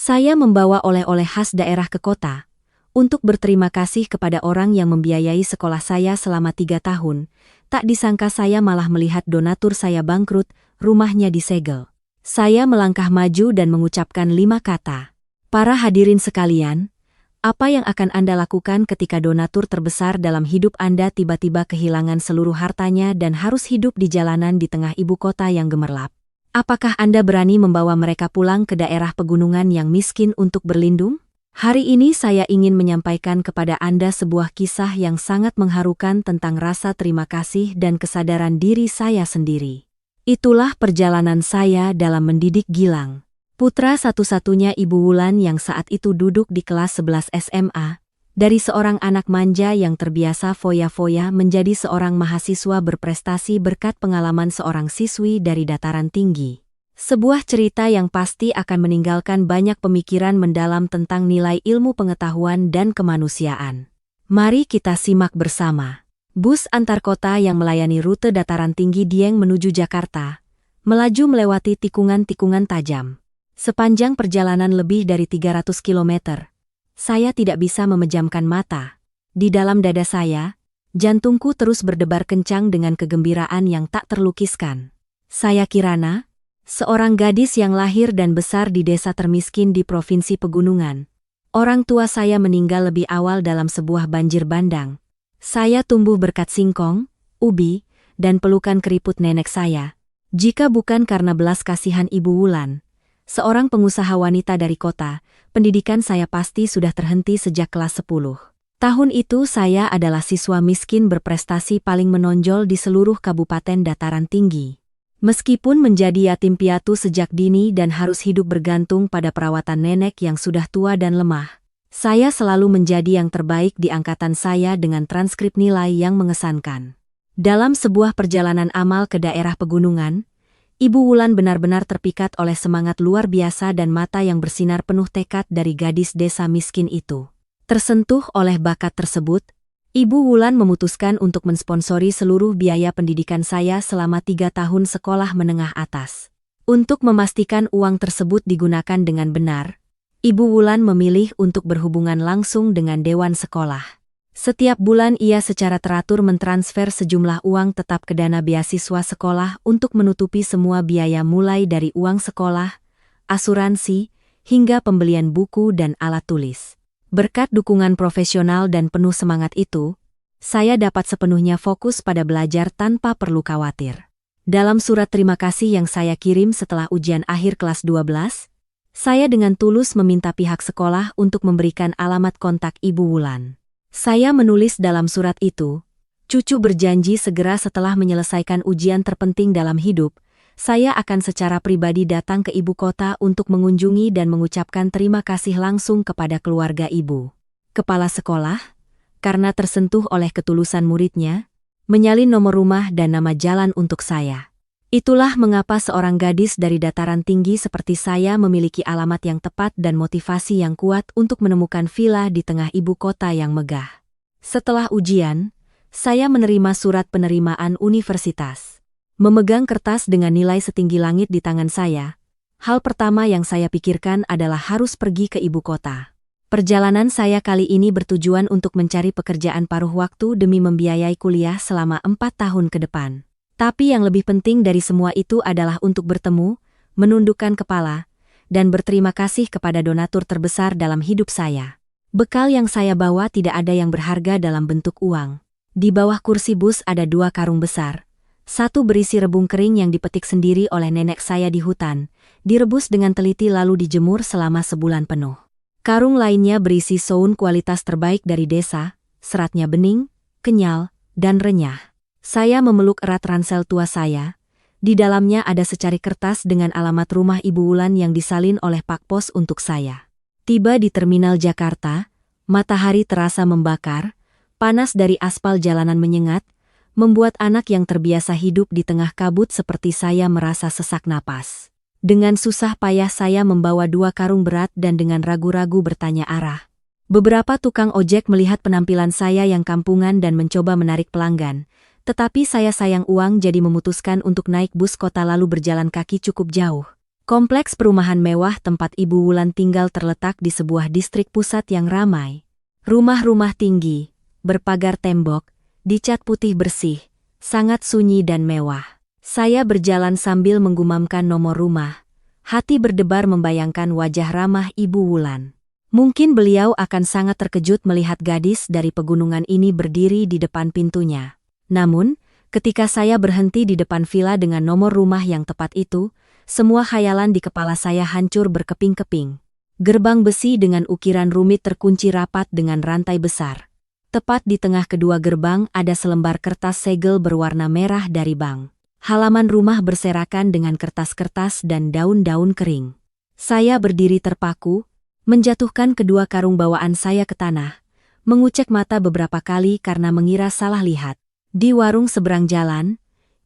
Saya membawa oleh-oleh khas daerah ke kota untuk berterima kasih kepada orang yang membiayai sekolah saya selama 3 tahun. Tak disangka saya malah melihat donatur saya bangkrut, rumahnya disegel. Saya melangkah maju dan mengucapkan 5 kata. Para hadirin sekalian, apa yang akan Anda lakukan ketika donatur terbesar dalam hidup Anda tiba-tiba kehilangan seluruh hartanya dan harus hidup di jalanan di tengah ibu kota yang gemerlap? Apakah Anda berani membawa mereka pulang ke daerah pegunungan yang miskin untuk berlindung? Hari ini saya ingin menyampaikan kepada Anda sebuah kisah yang sangat mengharukan tentang rasa terima kasih dan kesadaran diri saya sendiri. Itulah perjalanan saya dalam mendidik Gilang, putra satu-satunya Ibu Wulan yang saat itu duduk di kelas 11 SMA. Dari seorang anak manja yang terbiasa foya-foya menjadi seorang mahasiswa berprestasi berkat pengalaman seorang siswi dari dataran tinggi. Sebuah cerita yang pasti akan meninggalkan banyak pemikiran mendalam tentang nilai ilmu pengetahuan dan kemanusiaan. Mari kita simak bersama. Bus antar kota yang melayani rute dataran tinggi Dieng menuju Jakarta melaju melewati tikungan-tikungan tajam. Sepanjang perjalanan lebih dari 300 km, saya tidak bisa memejamkan mata. Di dalam dada saya, jantungku terus berdebar kencang dengan kegembiraan yang tak terlukiskan. Saya Kirana, seorang gadis yang lahir dan besar di desa termiskin di Provinsi Pegunungan. Orang tua saya meninggal lebih awal dalam sebuah banjir bandang. Saya tumbuh berkat singkong, ubi, dan pelukan keriput nenek saya. Jika bukan karena belas kasihan Ibu Wulan, seorang pengusaha wanita dari kota, pendidikan saya pasti sudah terhenti sejak kelas 10. Tahun itu saya adalah siswa miskin berprestasi paling menonjol di seluruh kabupaten dataran tinggi. Meskipun menjadi yatim piatu sejak dini dan harus hidup bergantung pada perawatan nenek yang sudah tua dan lemah, saya selalu menjadi yang terbaik di angkatan saya dengan transkrip nilai yang mengesankan. Dalam sebuah perjalanan amal ke daerah pegunungan, Ibu Wulan benar-benar terpikat oleh semangat luar biasa dan mata yang bersinar penuh tekad dari gadis desa miskin itu. Tersentuh oleh bakat tersebut, Ibu Wulan memutuskan untuk mensponsori seluruh biaya pendidikan saya selama 3 tahun sekolah menengah atas. Untuk memastikan uang tersebut digunakan dengan benar, Ibu Wulan memilih untuk berhubungan langsung dengan Dewan Sekolah. Setiap bulan ia secara teratur mentransfer sejumlah uang tetap ke dana beasiswa sekolah untuk menutupi semua biaya mulai dari uang sekolah, asuransi, hingga pembelian buku dan alat tulis. Berkat dukungan profesional dan penuh semangat itu, saya dapat sepenuhnya fokus pada belajar tanpa perlu khawatir. Dalam surat terima kasih yang saya kirim setelah ujian akhir kelas 12, saya dengan tulus meminta pihak sekolah untuk memberikan alamat kontak Ibu Wulan. Saya menulis dalam surat itu, cucu berjanji segera setelah menyelesaikan ujian terpenting dalam hidup, saya akan secara pribadi datang ke ibu kota untuk mengunjungi dan mengucapkan terima kasih langsung kepada keluarga ibu. Kepala sekolah, karena tersentuh oleh ketulusan muridnya, menyalin nomor rumah dan nama jalan untuk saya. Itulah mengapa seorang gadis dari dataran tinggi seperti saya memiliki alamat yang tepat dan motivasi yang kuat untuk menemukan villa di tengah ibu kota yang megah. Setelah ujian, saya menerima surat penerimaan universitas. Memegang kertas dengan nilai setinggi langit di tangan saya, hal pertama yang saya pikirkan adalah harus pergi ke ibu kota. Perjalanan saya kali ini bertujuan untuk mencari pekerjaan paruh waktu demi membiayai kuliah selama 4 tahun ke depan. Tapi yang lebih penting dari semua itu adalah untuk bertemu, menundukkan kepala, dan berterima kasih kepada donatur terbesar dalam hidup saya. Bekal yang saya bawa tidak ada yang berharga dalam bentuk uang. Di bawah kursi bus ada 2 karung besar. Satu berisi rebung kering yang dipetik sendiri oleh nenek saya di hutan, direbus dengan teliti lalu dijemur selama sebulan penuh. Karung lainnya berisi soun kualitas terbaik dari desa, seratnya bening, kenyal, dan renyah. Saya memeluk erat ransel tua saya. Di dalamnya ada secari kertas dengan alamat rumah Ibu Wulan yang disalin oleh Pak Pos untuk saya. Tiba di terminal Jakarta, matahari terasa membakar, panas dari aspal jalanan menyengat, membuat anak yang terbiasa hidup di tengah kabut seperti saya merasa sesak napas. Dengan susah payah saya membawa 2 karung berat dan dengan ragu-ragu bertanya arah. Beberapa tukang ojek melihat penampilan saya yang kampungan dan mencoba menarik pelanggan. Tetapi saya sayang uang jadi memutuskan untuk naik bus kota lalu berjalan kaki cukup jauh. Kompleks perumahan mewah tempat Ibu Wulan tinggal terletak di sebuah distrik pusat yang ramai. Rumah-rumah tinggi, berpagar tembok, dicat putih bersih, sangat sunyi dan mewah. Saya berjalan sambil menggumamkan nomor rumah. Hati berdebar membayangkan wajah ramah Ibu Wulan. Mungkin beliau akan sangat terkejut melihat gadis dari pegunungan ini berdiri di depan pintunya. Namun, ketika saya berhenti di depan villa dengan nomor rumah yang tepat itu, semua khayalan di kepala saya hancur berkeping-keping. Gerbang besi dengan ukiran rumit terkunci rapat dengan rantai besar. Tepat di tengah kedua gerbang ada selembar kertas segel berwarna merah dari bank. Halaman rumah berserakan dengan kertas-kertas dan daun-daun kering. Saya berdiri terpaku, menjatuhkan kedua karung bawaan saya ke tanah, mengucek mata beberapa kali karena mengira salah lihat. Di warung seberang jalan,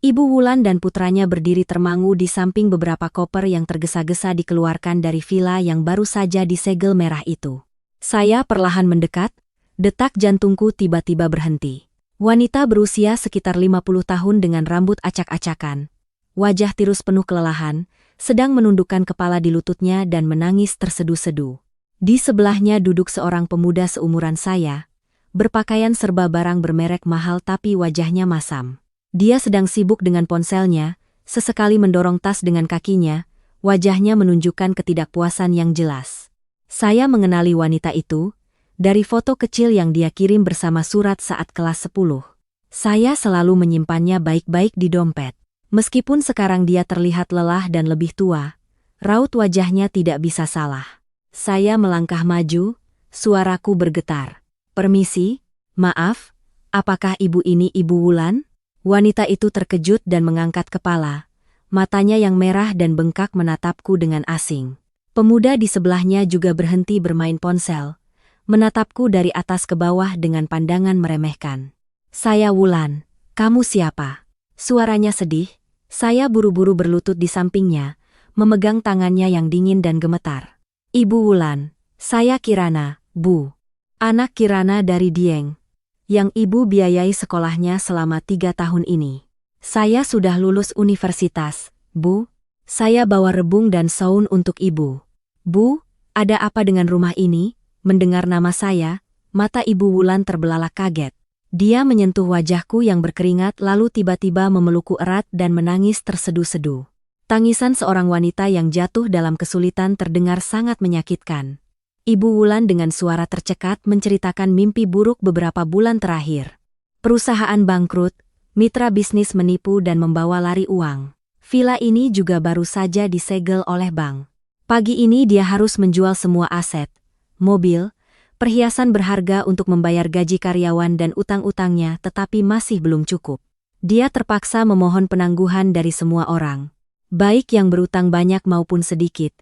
Ibu Wulan dan putranya berdiri termangu di samping beberapa koper yang tergesa-gesa dikeluarkan dari villa yang baru saja disegel merah itu. Saya perlahan mendekat, detak jantungku tiba-tiba berhenti. Wanita berusia sekitar 50 tahun dengan rambut acak-acakan, wajah tirus penuh kelelahan, sedang menundukkan kepala di lututnya dan menangis tersedu-sedu. Di sebelahnya duduk seorang pemuda seumuran saya, berpakaian serba barang bermerek mahal tapi wajahnya masam. Dia sedang sibuk dengan ponselnya, sesekali mendorong tas dengan kakinya, wajahnya menunjukkan ketidakpuasan yang jelas. Saya mengenali wanita itu dari foto kecil yang dia kirim bersama surat saat kelas 10. Saya selalu menyimpannya baik-baik di dompet. Meskipun sekarang dia terlihat lelah dan lebih tua, raut wajahnya tidak bisa salah. Saya melangkah maju, suaraku bergetar. "Permisi, maaf, apakah ibu ini Ibu Wulan?" Wanita itu terkejut dan mengangkat kepala. Matanya yang merah dan bengkak menatapku dengan asing. Pemuda di sebelahnya juga berhenti bermain ponsel, menatapku dari atas ke bawah dengan pandangan meremehkan. "Saya Wulan, kamu siapa?" Suaranya sedih. Saya buru-buru berlutut di sampingnya, memegang tangannya yang dingin dan gemetar. "Ibu Wulan, saya Kirana, Bu. Anak Kirana dari Dieng, yang ibu biayai sekolahnya selama 3 tahun ini. Saya sudah lulus universitas, Bu. Saya bawa rebung dan saun untuk ibu." "Bu, ada apa dengan rumah ini?" Mendengar nama saya, mata Ibu Wulan terbelalak kaget. Dia menyentuh wajahku yang berkeringat lalu tiba-tiba memelukku erat dan menangis tersedu-sedu. Tangisan seorang wanita yang jatuh dalam kesulitan terdengar sangat menyakitkan. Ibu Wulan dengan suara tercekat menceritakan mimpi buruk beberapa bulan terakhir. Perusahaan bangkrut, mitra bisnis menipu dan membawa lari uang. Villa ini juga baru saja disegel oleh bank. Pagi ini dia harus menjual semua aset, mobil, perhiasan berharga untuk membayar gaji karyawan dan utang-utangnya tetapi masih belum cukup. Dia terpaksa memohon penangguhan dari semua orang, baik yang berutang banyak maupun sedikit.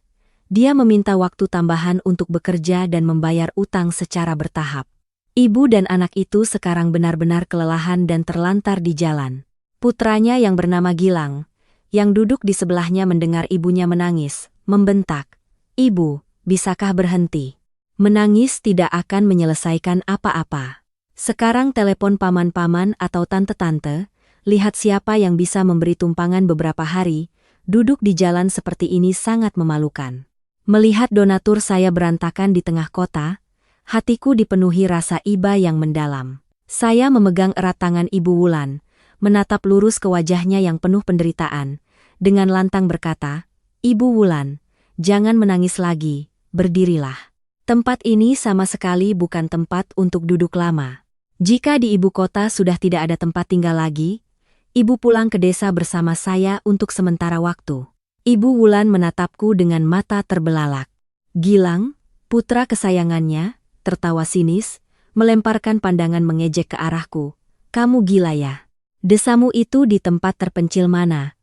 Dia meminta waktu tambahan untuk bekerja dan membayar utang secara bertahap. Ibu dan anak itu sekarang benar-benar kelelahan dan terlantar di jalan. Putranya yang bernama Gilang, yang duduk di sebelahnya mendengar ibunya menangis, membentak, "Ibu, bisakah berhenti? Menangis tidak akan menyelesaikan apa-apa. Sekarang telepon paman-paman atau tante-tante, lihat siapa yang bisa memberi tumpangan beberapa hari. Duduk di jalan seperti ini sangat memalukan." Melihat donatur saya berantakan di tengah kota, hatiku dipenuhi rasa iba yang mendalam. Saya memegang erat tangan Ibu Wulan, menatap lurus ke wajahnya yang penuh penderitaan, dengan lantang berkata, "Ibu Wulan, jangan menangis lagi, berdirilah. Tempat ini sama sekali bukan tempat untuk duduk lama. Jika di ibu kota sudah tidak ada tempat tinggal lagi, ibu pulang ke desa bersama saya untuk sementara waktu." Ibu Wulan menatapku dengan mata terbelalak. Gilang, putra kesayangannya, tertawa sinis, melemparkan pandangan mengejek ke arahku. "Kamu gila ya? Desamu itu di tempat terpencil mana?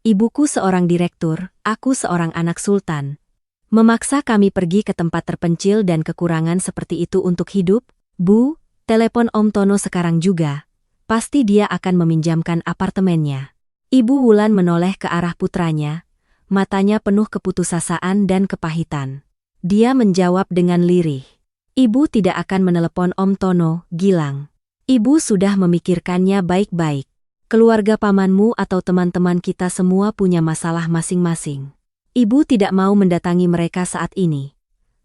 Ibuku seorang direktur, aku seorang anak sultan. Memaksa kami pergi ke tempat terpencil dan kekurangan seperti itu untuk hidup? Bu, telepon Om Tono sekarang juga. Pasti dia akan meminjamkan apartemennya." Ibu Wulan menoleh ke arah putranya, matanya penuh keputusasaan dan kepahitan. Dia menjawab dengan lirih, "Ibu tidak akan menelepon Om Tono, Gilang. Ibu sudah memikirkannya baik-baik. Keluarga pamanmu atau teman-teman kita semua punya masalah masing-masing. Ibu tidak mau mendatangi mereka saat ini.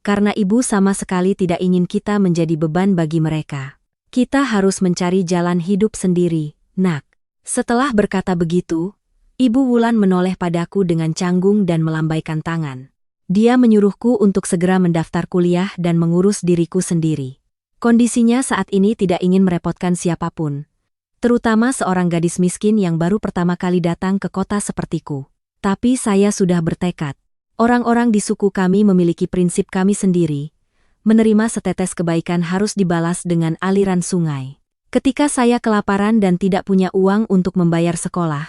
Karena ibu sama sekali tidak ingin kita menjadi beban bagi mereka. Kita harus mencari jalan hidup sendiri, Nak. Setelah berkata begitu, Ibu Wulan menoleh padaku dengan canggung dan melambaikan tangan. Dia menyuruhku untuk segera mendaftar kuliah dan mengurus diriku sendiri. Kondisinya saat ini tidak ingin merepotkan siapapun, terutama seorang gadis miskin yang baru pertama kali datang ke kota sepertiku. Tapi saya sudah bertekad. Orang-orang di suku kami memiliki prinsip kami sendiri. Menerima setetes kebaikan harus dibalas dengan aliran sungai. Ketika saya kelaparan dan tidak punya uang untuk membayar sekolah,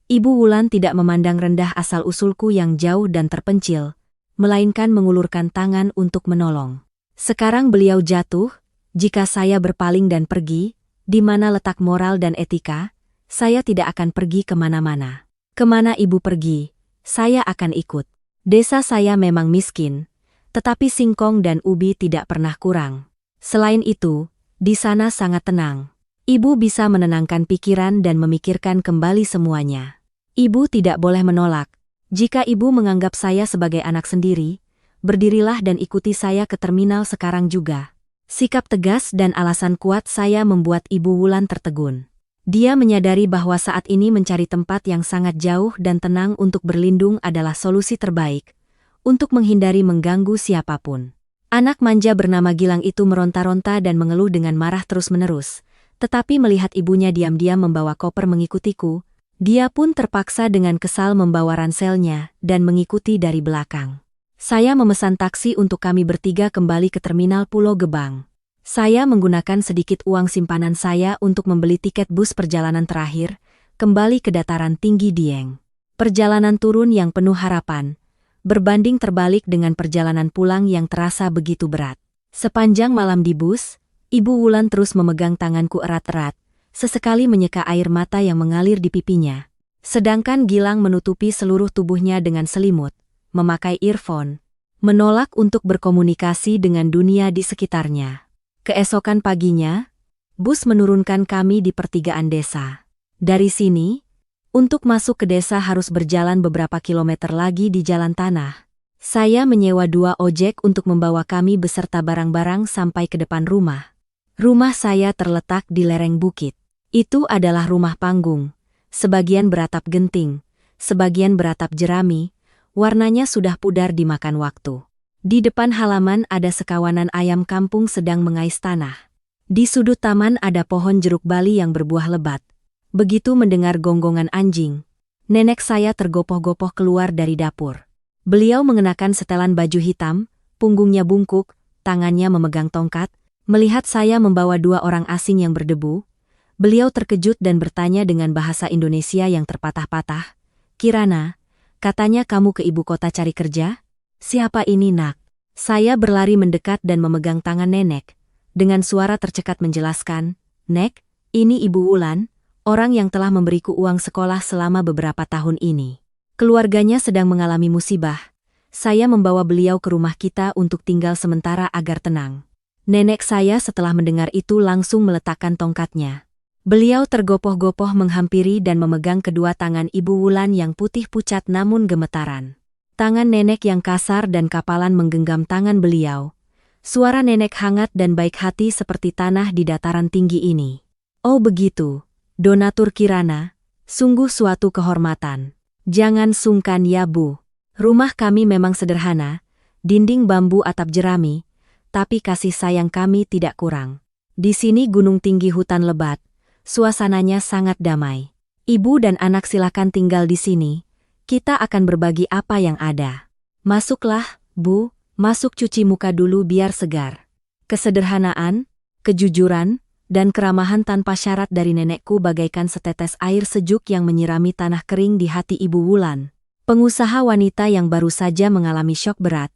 Ibu Wulan tidak memandang rendah asal-usulku yang jauh dan terpencil, melainkan mengulurkan tangan untuk menolong. Sekarang beliau jatuh, jika saya berpaling dan pergi, di mana letak moral dan etika, saya tidak akan pergi kemana-mana. Kemana ibu pergi, saya akan ikut. Desa saya memang miskin, tetapi singkong dan ubi tidak pernah kurang. Selain itu, di sana sangat tenang. Ibu bisa menenangkan pikiran dan memikirkan kembali semuanya. Ibu tidak boleh menolak. Jika ibu menganggap saya sebagai anak sendiri, berdirilah dan ikuti saya ke terminal sekarang juga. Sikap tegas dan alasan kuat saya membuat Ibu Wulan tertegun. Dia menyadari bahwa saat ini mencari tempat yang sangat jauh dan tenang untuk berlindung adalah solusi terbaik, untuk menghindari mengganggu siapapun. Anak manja bernama Gilang itu meronta-ronta dan mengeluh dengan marah terus-menerus, tetapi melihat ibunya diam-diam membawa koper mengikutiku, dia pun terpaksa dengan kesal membawa ranselnya dan mengikuti dari belakang. Saya memesan taksi untuk kami bertiga kembali ke terminal Pulau Gebang. Saya menggunakan sedikit uang simpanan saya untuk membeli tiket bus perjalanan terakhir, kembali ke dataran tinggi Dieng. Perjalanan turun yang penuh harapan, berbanding terbalik dengan perjalanan pulang yang terasa begitu berat. Sepanjang malam di bus, Ibu Wulan terus memegang tanganku erat-erat, sesekali menyeka air mata yang mengalir di pipinya. Sedangkan Gilang menutupi seluruh tubuhnya dengan selimut, memakai earphone, menolak untuk berkomunikasi dengan dunia di sekitarnya. Keesokan paginya, bus menurunkan kami di pertigaan desa. Dari sini, untuk masuk ke desa harus berjalan beberapa kilometer lagi di jalan tanah. Saya menyewa 2 ojek untuk membawa kami beserta barang-barang sampai ke depan rumah. Rumah saya terletak di lereng bukit. Itu adalah rumah panggung, sebagian beratap genting, sebagian beratap jerami, warnanya sudah pudar dimakan waktu. Di depan halaman ada sekawanan ayam kampung sedang mengais tanah. Di sudut taman ada pohon jeruk bali yang berbuah lebat. Begitu mendengar gonggongan anjing, nenek saya tergopoh-gopoh keluar dari dapur. Beliau mengenakan setelan baju hitam, punggungnya bungkuk, tangannya memegang tongkat. Melihat saya membawa 2 orang asing yang berdebu, beliau terkejut dan bertanya dengan bahasa Indonesia yang terpatah-patah, "Kirana, katanya kamu ke ibu kota cari kerja? Siapa ini, Nak?" Saya berlari mendekat dan memegang tangan nenek. Dengan suara tercekat menjelaskan, "Nek, ini Ibu Wulan, orang yang telah memberiku uang sekolah selama beberapa tahun ini. Keluarganya sedang mengalami musibah. Saya membawa beliau ke rumah kita untuk tinggal sementara agar tenang." Nenek saya setelah mendengar itu langsung meletakkan tongkatnya. Beliau tergopoh-gopoh menghampiri dan memegang kedua tangan Ibu Wulan yang putih pucat namun gemetaran. Tangan nenek yang kasar dan kapalan menggenggam tangan beliau. Suara nenek hangat dan baik hati seperti tanah di dataran tinggi ini. "Oh begitu, Donatur Kirana, sungguh suatu kehormatan. Jangan sungkan ya Bu. Rumah kami memang sederhana, dinding bambu atap jerami, tapi kasih sayang kami tidak kurang. Di sini gunung tinggi hutan lebat, suasananya sangat damai. Ibu dan anak silakan tinggal di sini, kita akan berbagi apa yang ada. Masuklah, Bu, masuk cuci muka dulu biar segar." Kesederhanaan, kejujuran, dan keramahan tanpa syarat dari nenekku bagaikan setetes air sejuk yang menyirami tanah kering di hati Ibu Wulan. Pengusaha wanita yang baru saja mengalami syok berat,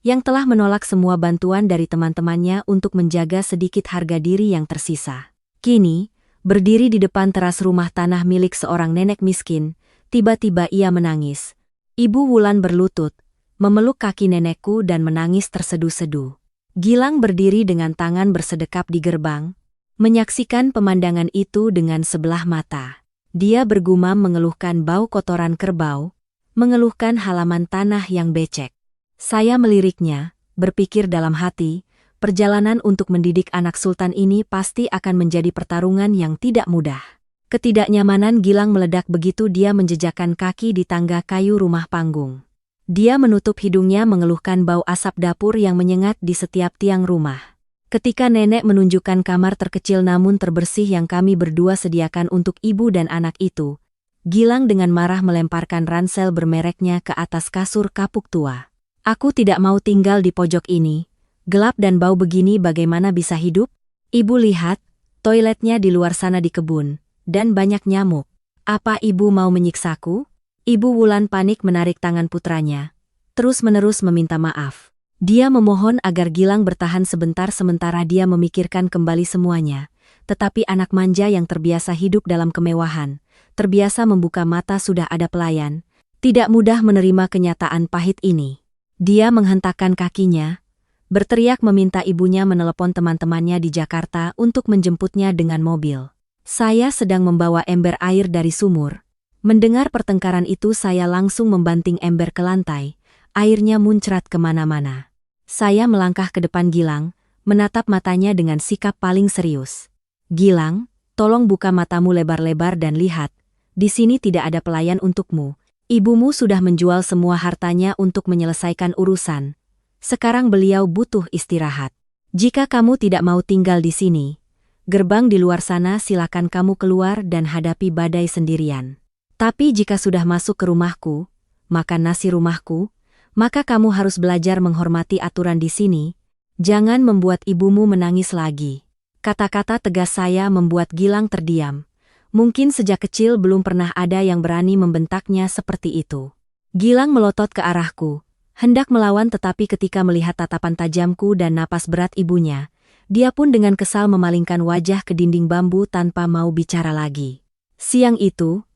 yang telah menolak semua bantuan dari teman-temannya untuk menjaga sedikit harga diri yang tersisa. Kini, berdiri di depan teras rumah tanah milik seorang nenek miskin, tiba-tiba ia menangis. Ibu Wulan berlutut, memeluk kaki nenekku dan menangis terseduh-seduh. Gilang berdiri dengan tangan bersedekap di gerbang, menyaksikan pemandangan itu dengan sebelah mata. Dia bergumam mengeluhkan bau kotoran kerbau, mengeluhkan halaman tanah yang becek. Saya meliriknya, berpikir dalam hati, perjalanan untuk mendidik anak sultan ini pasti akan menjadi pertarungan yang tidak mudah. Ketidaknyamanan Gilang meledak begitu dia menjejakkan kaki di tangga kayu rumah panggung. Dia menutup hidungnya mengeluhkan bau asap dapur yang menyengat di setiap tiang rumah. Ketika nenek menunjukkan kamar terkecil namun terbersih yang kami berdua sediakan untuk ibu dan anak itu, Gilang dengan marah melemparkan ransel bermereknya ke atas kasur kapuk tua. Aku tidak mau tinggal di pojok ini. Gelap dan bau begini bagaimana bisa hidup? Ibu lihat, toiletnya di luar sana di kebun, dan banyak nyamuk. Apa ibu mau menyiksaku? Ibu Wulan panik menarik tangan putranya, terus-menerus meminta maaf. Dia memohon agar Gilang bertahan sebentar sementara dia memikirkan kembali semuanya. Tetapi anak manja yang terbiasa hidup dalam kemewahan, terbiasa membuka mata sudah ada pelayan, tidak mudah menerima kenyataan pahit ini. Dia menghentakkan kakinya, berteriak meminta ibunya menelepon teman-temannya di Jakarta untuk menjemputnya dengan mobil. Saya sedang membawa ember air dari sumur. Mendengar pertengkaran itu saya langsung membanting ember ke lantai, airnya muncrat kemana-mana. Saya melangkah ke depan Gilang, menatap matanya dengan sikap paling serius. Gilang, tolong buka matamu lebar-lebar dan lihat, di sini tidak ada pelayan untukmu. Ibumu sudah menjual semua hartanya untuk menyelesaikan urusan. Sekarang beliau butuh istirahat. Jika kamu tidak mau tinggal di sini, gerbang di luar sana silakan kamu keluar dan hadapi badai sendirian. Tapi jika sudah masuk ke rumahku, makan nasi rumahku, maka kamu harus belajar menghormati aturan di sini. Jangan membuat ibumu menangis lagi. Kata-kata tegas saya membuat Gilang terdiam. Mungkin sejak kecil belum pernah ada yang berani membentaknya seperti itu. Gilang melotot ke arahku, hendak melawan tetapi ketika melihat tatapan tajamku dan napas berat ibunya, dia pun dengan kesal memalingkan wajah ke dinding bambu tanpa mau bicara lagi. Siang itu,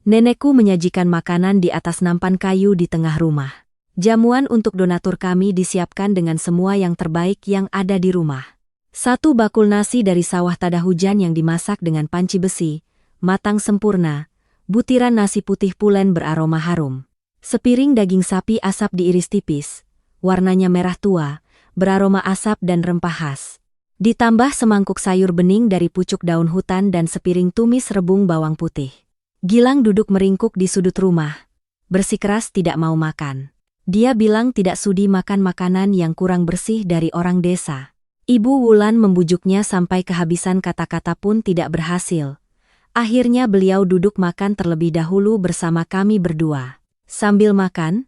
nenekku menyajikan makanan di atas nampan kayu di tengah rumah. Jamuan untuk donatur kami disiapkan dengan semua yang terbaik yang ada di rumah. 1 bakul nasi dari sawah tada hujan yang dimasak dengan panci besi, matang sempurna, butiran nasi putih pulen beraroma harum. Sepiring daging sapi asap diiris tipis, warnanya merah tua, beraroma asap dan rempah khas. Ditambah semangkuk sayur bening dari pucuk daun hutan dan sepiring tumis rebung bawang putih. Gilang duduk meringkuk di sudut rumah, bersikeras tidak mau makan. Dia bilang tidak sudi makan makanan yang kurang bersih dari orang desa. Ibu Wulan membujuknya sampai kehabisan kata-kata pun tidak berhasil. Akhirnya beliau duduk makan terlebih dahulu bersama kami berdua. Sambil makan,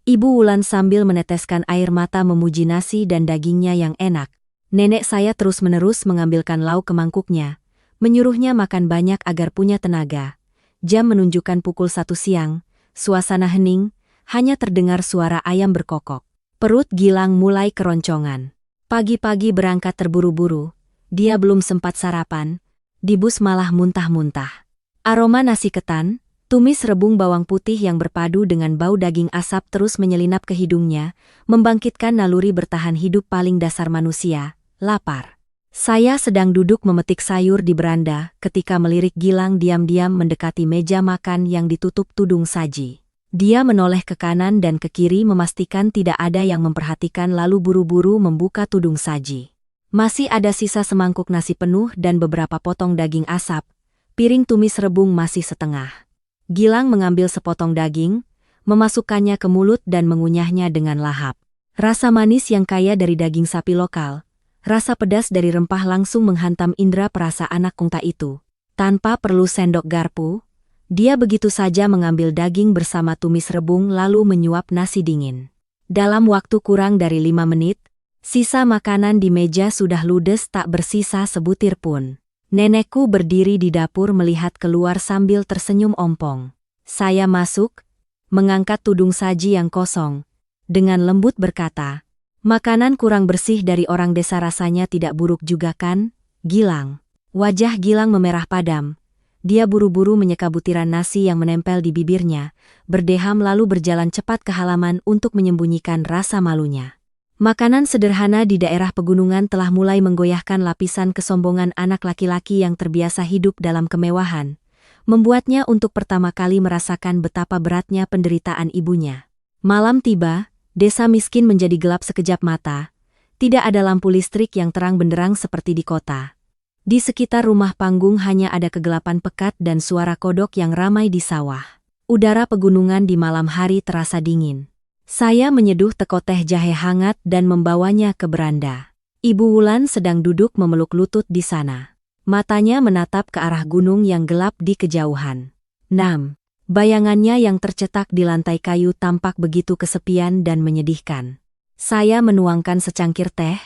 Ibu Wulan sambil meneteskan air mata memuji nasi dan dagingnya yang enak. Nenek saya terus-menerus mengambilkan lauk ke mangkuknya, menyuruhnya makan banyak agar punya tenaga. Jam menunjukkan pukul 1 siang, suasana hening, hanya terdengar suara ayam berkokok. Perut Gilang mulai keroncongan. Pagi-pagi berangkat terburu-buru, dia belum sempat sarapan, di bus malah muntah-muntah. Aroma nasi ketan, tumis rebung bawang putih yang berpadu dengan bau daging asap terus menyelinap ke hidungnya, membangkitkan naluri bertahan hidup paling dasar manusia, lapar. Saya sedang duduk memetik sayur di beranda ketika melirik Gilang diam-diam mendekati meja makan yang ditutup tudung saji. Dia menoleh ke kanan dan ke kiri memastikan tidak ada yang memperhatikan lalu buru-buru membuka tudung saji. Masih ada sisa semangkuk nasi penuh dan beberapa potong daging asap, piring tumis rebung masih setengah. Gilang mengambil sepotong daging, memasukkannya ke mulut dan mengunyahnya dengan lahap. Rasa manis yang kaya dari daging sapi lokal, rasa pedas dari rempah langsung menghantam indera perasa anak kungta itu. Tanpa perlu sendok garpu, dia begitu saja mengambil daging bersama tumis rebung lalu menyuap nasi dingin. Dalam waktu kurang dari 5 menit, sisa makanan di meja sudah ludes tak bersisa sebutir pun. Nenekku berdiri di dapur melihat keluar sambil tersenyum ompong. Saya masuk, mengangkat tudung saji yang kosong, dengan lembut berkata, "Makanan kurang bersih dari orang desa rasanya tidak buruk juga kan, Gilang?" Wajah Gilang memerah padam. Dia buru-buru menyeka butiran nasi yang menempel di bibirnya, berdeham lalu berjalan cepat ke halaman untuk menyembunyikan rasa malunya. Makanan sederhana di daerah pegunungan telah mulai menggoyahkan lapisan kesombongan anak laki-laki yang terbiasa hidup dalam kemewahan. membuatnya untuk pertama kali merasakan betapa beratnya penderitaan ibunya. Malam tiba, desa miskin menjadi gelap sekejap mata. Tidak ada lampu listrik yang terang benderang seperti di kota. Di sekitar rumah panggung hanya ada kegelapan pekat dan suara kodok yang ramai di sawah. Udara pegunungan di malam hari terasa dingin. Saya menyeduh teko teh jahe hangat dan membawanya ke beranda. Ibu Wulan sedang duduk memeluk lutut di sana. Matanya menatap ke arah gunung yang gelap di kejauhan. Bayangannya yang tercetak di lantai kayu tampak begitu kesepian dan menyedihkan. Saya menuangkan secangkir teh,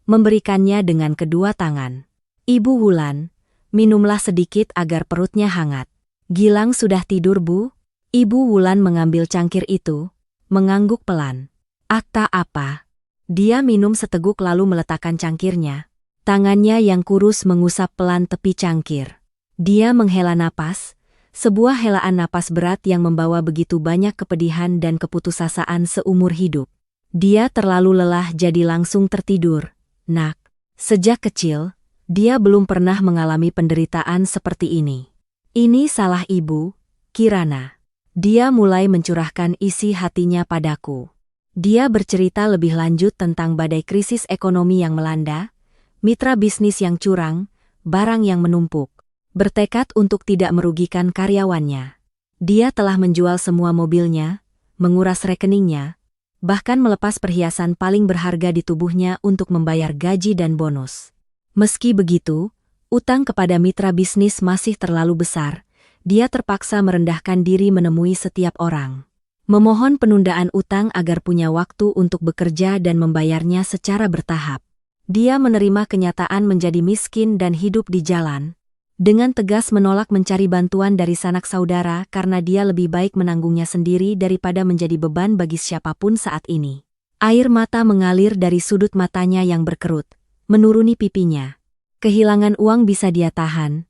memberikannya dengan kedua tangan. Ibu Wulan, minumlah sedikit agar perutnya hangat. Gilang sudah tidur, Bu? Ibu Wulan mengambil cangkir itu, mengangguk pelan. Tak apa. Dia minum seteguk lalu meletakkan cangkirnya. Tangannya yang kurus mengusap pelan tepi cangkir. Dia menghela napas, sebuah helaan napas berat yang membawa begitu banyak kepedihan dan keputusasaan seumur hidup. Dia terlalu lelah jadi langsung tertidur. Nak, sejak kecil, dia belum pernah mengalami penderitaan seperti ini. Ini salah Ibu, Kirana. Dia mulai mencurahkan isi hatinya padaku. Dia bercerita lebih lanjut tentang badai krisis ekonomi yang melanda, mitra bisnis yang curang, barang yang menumpuk. Bertekad untuk tidak merugikan karyawannya. Dia telah menjual semua mobilnya, menguras rekeningnya, bahkan melepas perhiasan paling berharga di tubuhnya untuk membayar gaji dan bonus. Meski begitu, utang kepada mitra bisnis masih terlalu besar. Dia terpaksa merendahkan diri menemui setiap orang. Memohon penundaan utang agar punya waktu untuk bekerja dan membayarnya secara bertahap. Dia menerima kenyataan menjadi miskin dan hidup di jalan. Dengan tegas menolak mencari bantuan dari sanak saudara karena dia lebih baik menanggungnya sendiri daripada menjadi beban bagi siapapun saat ini. Air mata mengalir dari sudut matanya yang berkerut, menuruni pipinya. Kehilangan uang bisa dia tahan.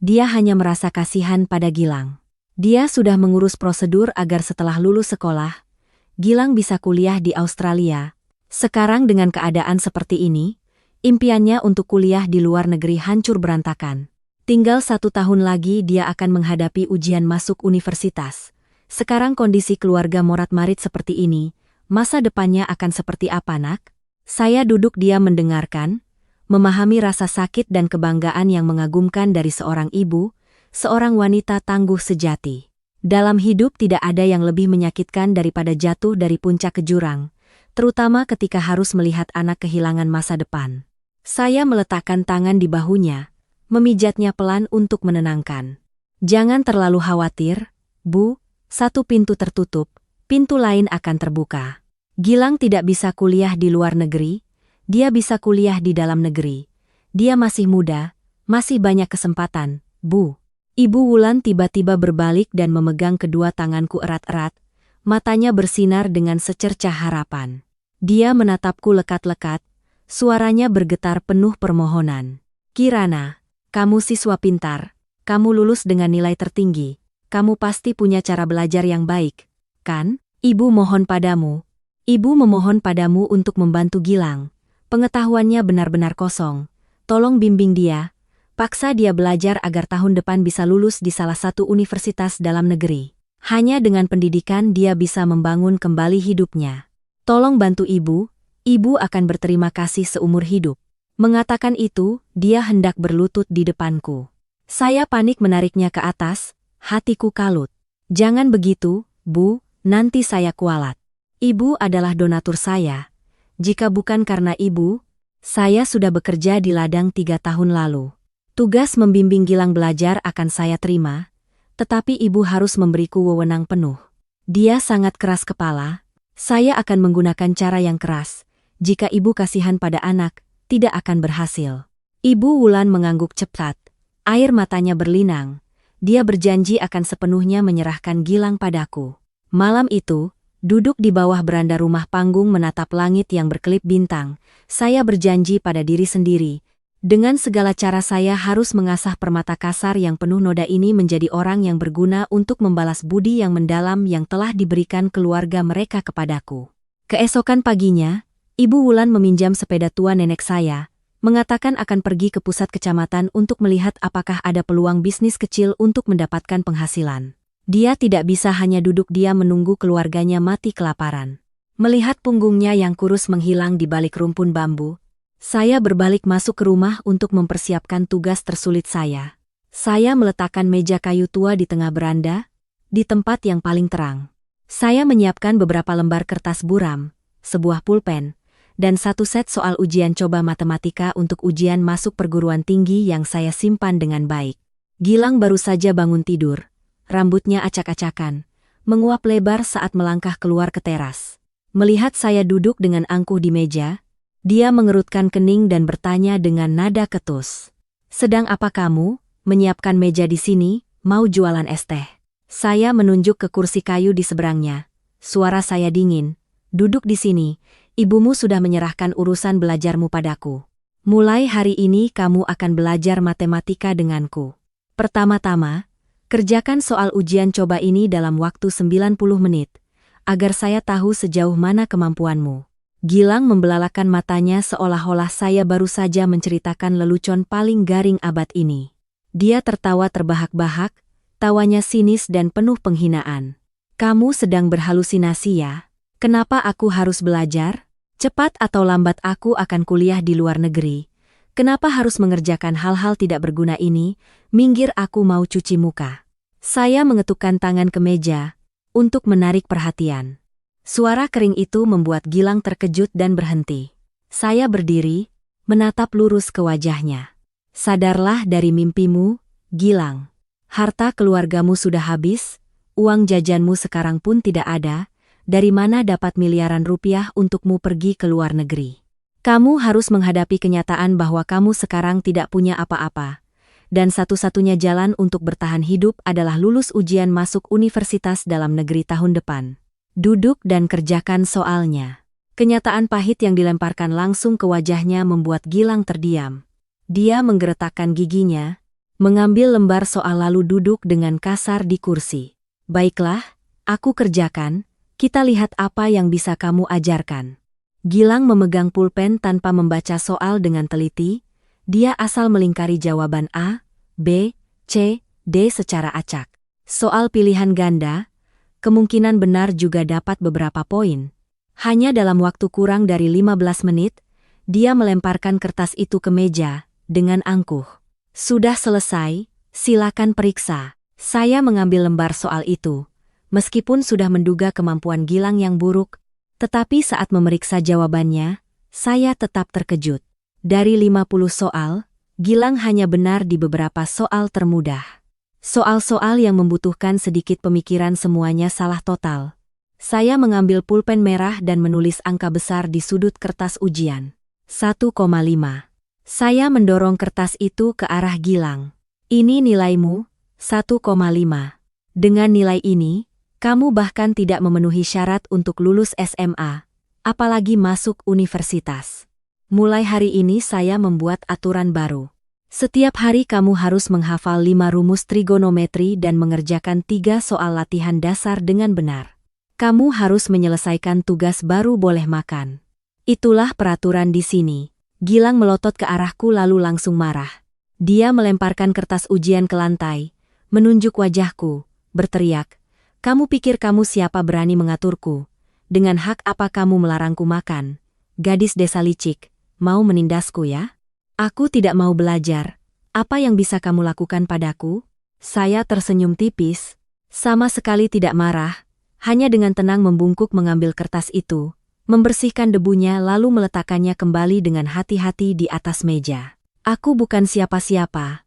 Dia hanya merasa kasihan pada Gilang. Dia sudah mengurus prosedur agar setelah lulus sekolah, Gilang bisa kuliah di Australia. Sekarang dengan keadaan seperti ini, impiannya untuk kuliah di luar negeri hancur berantakan. Tinggal 1 tahun lagi dia akan menghadapi ujian masuk universitas. Sekarang kondisi keluarga morat-marit seperti ini, masa depannya akan seperti apa, Nak? Saya duduk diam mendengarkan, memahami rasa sakit dan kebanggaan yang mengagumkan dari seorang ibu, seorang wanita tangguh sejati. Dalam hidup tidak ada yang lebih menyakitkan daripada jatuh dari puncak ke jurang, terutama ketika harus melihat anak kehilangan masa depan. Saya meletakkan tangan di bahunya, memijatnya pelan untuk menenangkan. Jangan terlalu khawatir, Bu, satu pintu tertutup, pintu lain akan terbuka. Gilang tidak bisa kuliah di luar negeri, dia bisa kuliah di dalam negeri. Dia masih muda, masih banyak kesempatan, Bu. Ibu Wulan tiba-tiba berbalik dan memegang kedua tanganku erat-erat, matanya bersinar dengan secercah harapan. Dia menatapku lekat-lekat, suaranya bergetar penuh permohonan. Kirana, kamu siswa pintar, kamu lulus dengan nilai tertinggi, kamu pasti punya cara belajar yang baik, kan? Ibu mohon padamu. Ibu memohon padamu untuk membantu Gilang. Pengetahuannya benar-benar kosong. Tolong bimbing dia, paksa dia belajar agar tahun depan bisa lulus di salah satu universitas dalam negeri. Hanya dengan pendidikan dia bisa membangun kembali hidupnya. Tolong bantu ibu akan berterima kasih seumur hidup. Mengatakan itu, dia hendak berlutut di depanku. Saya panik menariknya ke atas, hatiku kalut. Jangan begitu, Bu, nanti saya kualat. Ibu adalah donatur saya. Jika bukan karena ibu, saya sudah bekerja di ladang 3 tahun lalu. Tugas membimbing Gilang belajar akan saya terima, tetapi ibu harus memberiku wewenang penuh. Dia sangat keras kepala, saya akan menggunakan cara yang keras. Jika ibu kasihan pada anak, tidak akan berhasil. Ibu Wulan mengangguk cepat, air matanya berlinang. Dia berjanji akan sepenuhnya menyerahkan Gilang padaku. Malam itu, duduk di bawah beranda rumah panggung menatap langit yang berkelip bintang, saya berjanji pada diri sendiri. Dengan segala cara saya harus mengasah permata kasar yang penuh noda ini menjadi orang yang berguna untuk membalas budi yang mendalam yang telah diberikan keluarga mereka kepadaku. Keesokan paginya, Ibu Wulan meminjam sepeda tua nenek saya, mengatakan akan pergi ke pusat kecamatan untuk melihat apakah ada peluang bisnis kecil untuk mendapatkan penghasilan. Dia tidak bisa hanya duduk diam menunggu keluarganya mati kelaparan. Melihat punggungnya yang kurus menghilang di balik rumpun bambu, saya berbalik masuk ke rumah untuk mempersiapkan tugas tersulit saya. Saya meletakkan meja kayu tua di tengah beranda, di tempat yang paling terang. Saya menyiapkan beberapa lembar kertas buram, sebuah pulpen, dan satu set soal ujian coba matematika untuk ujian masuk perguruan tinggi yang saya simpan dengan baik. Gilang baru saja bangun tidur, rambutnya acak-acakan, menguap lebar saat melangkah keluar ke teras. Melihat saya duduk dengan angkuh di meja, dia mengerutkan kening dan bertanya dengan nada ketus. "Sedang apa kamu? Menyiapkan meja di sini, mau jualan es teh?" Saya menunjuk ke kursi kayu di seberangnya. Suara saya dingin. "Duduk di sini. Ibumu sudah menyerahkan urusan belajarmu padaku. Mulai hari ini kamu akan belajar matematika denganku. Pertama-tama, kerjakan soal ujian coba ini dalam waktu 90 menit, agar saya tahu sejauh mana kemampuanmu." Gilang membelalakan matanya seolah-olah saya baru saja menceritakan lelucon paling garing abad ini. Dia tertawa terbahak-bahak, tawanya sinis dan penuh penghinaan. "Kamu sedang berhalusinasi ya? Kenapa aku harus belajar? Cepat atau lambat aku akan kuliah di luar negeri. Kenapa harus mengerjakan hal-hal tidak berguna ini? Minggir, aku mau cuci muka." Saya mengetukkan tangan ke meja untuk menarik perhatian. Suara kering itu membuat Gilang terkejut dan berhenti. Saya berdiri, menatap lurus ke wajahnya. "Sadarlah dari mimpimu, Gilang. Harta keluargamu sudah habis, uang jajanmu sekarang pun tidak ada. Dari mana dapat miliaran rupiah untukmu pergi ke luar negeri? Kamu harus menghadapi kenyataan bahwa kamu sekarang tidak punya apa-apa. Dan satu-satunya jalan untuk bertahan hidup adalah lulus ujian masuk universitas dalam negeri tahun depan. Duduk dan kerjakan soalnya." Kenyataan pahit yang dilemparkan langsung ke wajahnya membuat Gilang terdiam. Dia menggeretakkan giginya, mengambil lembar soal lalu duduk dengan kasar di kursi. "Baiklah, aku kerjakan. Kita lihat apa yang bisa kamu ajarkan." Gilang memegang pulpen tanpa membaca soal dengan teliti. Dia asal melingkari jawaban A, B, C, D secara acak. Soal pilihan ganda, kemungkinan benar juga dapat beberapa poin. Hanya dalam waktu kurang dari 15 menit, dia melemparkan kertas itu ke meja dengan angkuh. "Sudah selesai, silakan periksa." Saya mengambil lembar soal itu. Meskipun sudah menduga kemampuan Gilang yang buruk, tetapi saat memeriksa jawabannya, saya tetap terkejut. Dari 50 soal, Gilang hanya benar di beberapa soal termudah. Soal-soal yang membutuhkan sedikit pemikiran semuanya salah total. Saya mengambil pulpen merah dan menulis angka besar di sudut kertas ujian. 1,5. Saya mendorong kertas itu ke arah Gilang. "Ini nilaimu, 1,5. Dengan nilai ini, kamu bahkan tidak memenuhi syarat untuk lulus SMA, apalagi masuk universitas. Mulai hari ini saya membuat aturan baru. Setiap hari kamu harus menghafal 5 rumus trigonometri dan mengerjakan 3 soal latihan dasar dengan benar. Kamu harus menyelesaikan tugas baru boleh makan. Itulah peraturan di sini." Gilang melotot ke arahku lalu langsung marah. Dia melemparkan kertas ujian ke lantai, menunjuk wajahku, berteriak, "Kamu pikir kamu siapa berani mengaturku? Dengan hak apa kamu melarangku makan? Gadis desa licik, mau menindasku ya? Aku tidak mau belajar. Apa yang bisa kamu lakukan padaku?" Saya tersenyum tipis, sama sekali tidak marah, hanya dengan tenang membungkuk mengambil kertas itu, membersihkan debunya lalu meletakkannya kembali dengan hati-hati di atas meja. "Aku bukan siapa-siapa.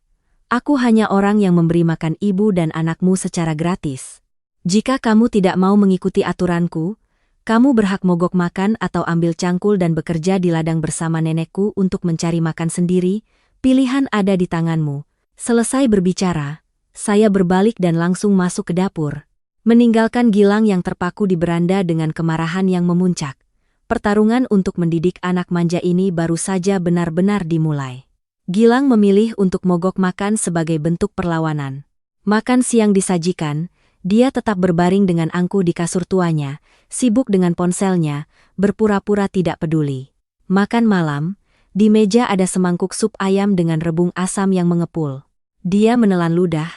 Aku hanya orang yang memberi makan ibu dan anakmu secara gratis. Jika kamu tidak mau mengikuti aturanku, kamu berhak mogok makan atau ambil cangkul dan bekerja di ladang bersama nenekku untuk mencari makan sendiri. Pilihan ada di tanganmu." Selesai berbicara, saya berbalik dan langsung masuk ke dapur, meninggalkan Gilang yang terpaku di beranda dengan kemarahan yang memuncak. Pertarungan untuk mendidik anak manja ini baru saja benar-benar dimulai. Gilang memilih untuk mogok makan sebagai bentuk perlawanan. Makan siang disajikan, dia tetap berbaring dengan angkuh di kasur tuanya, sibuk dengan ponselnya, berpura-pura tidak peduli. Makan malam, Di meja ada semangkuk sup ayam dengan rebung asam yang mengepul. Dia menelan ludah,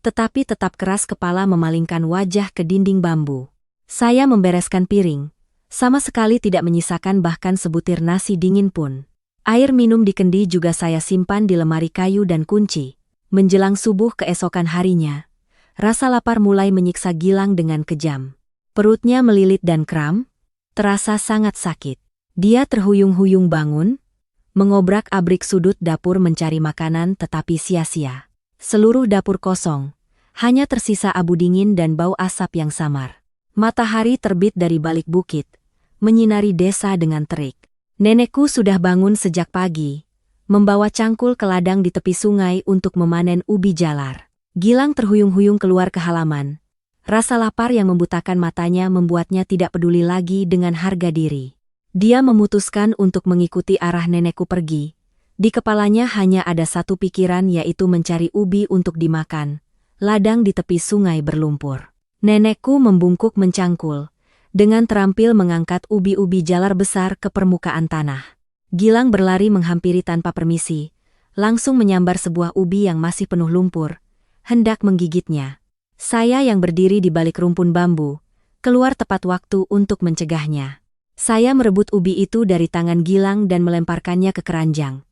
tetapi tetap keras kepala memalingkan wajah ke dinding bambu. Saya membereskan piring, sama sekali tidak menyisakan bahkan sebutir nasi dingin pun. Air minum di kendi juga saya simpan di lemari kayu dan kunci. Menjelang subuh keesokan harinya, rasa lapar mulai menyiksa Gilang dengan kejam. Perutnya melilit dan kram, terasa sangat sakit. Dia terhuyung-huyung bangun, mengobrak-abrik sudut dapur mencari makanan tetapi sia-sia. Seluruh dapur kosong, hanya tersisa abu dingin dan bau asap yang samar. Matahari terbit dari balik bukit, menyinari desa dengan terik. Nenekku sudah bangun sejak pagi, membawa cangkul ke ladang di tepi sungai untuk memanen ubi jalar. Gilang terhuyung-huyung keluar ke halaman. Rasa lapar yang membutakan matanya membuatnya tidak peduli lagi dengan harga diri. Dia memutuskan untuk mengikuti arah nenekku pergi. Di kepalanya hanya ada satu pikiran, yaitu mencari ubi untuk dimakan. Ladang di tepi sungai berlumpur. Nenekku membungkuk mencangkul, dengan terampil mengangkat ubi-ubi jalar besar ke permukaan tanah. Gilang berlari menghampiri tanpa permisi, langsung menyambar sebuah ubi yang masih penuh lumpur, hendak menggigitnya. Saya yang berdiri di balik rumpun bambu, keluar tepat waktu untuk mencegahnya. Saya merebut ubi itu dari tangan Gilang dan melemparkannya ke keranjang.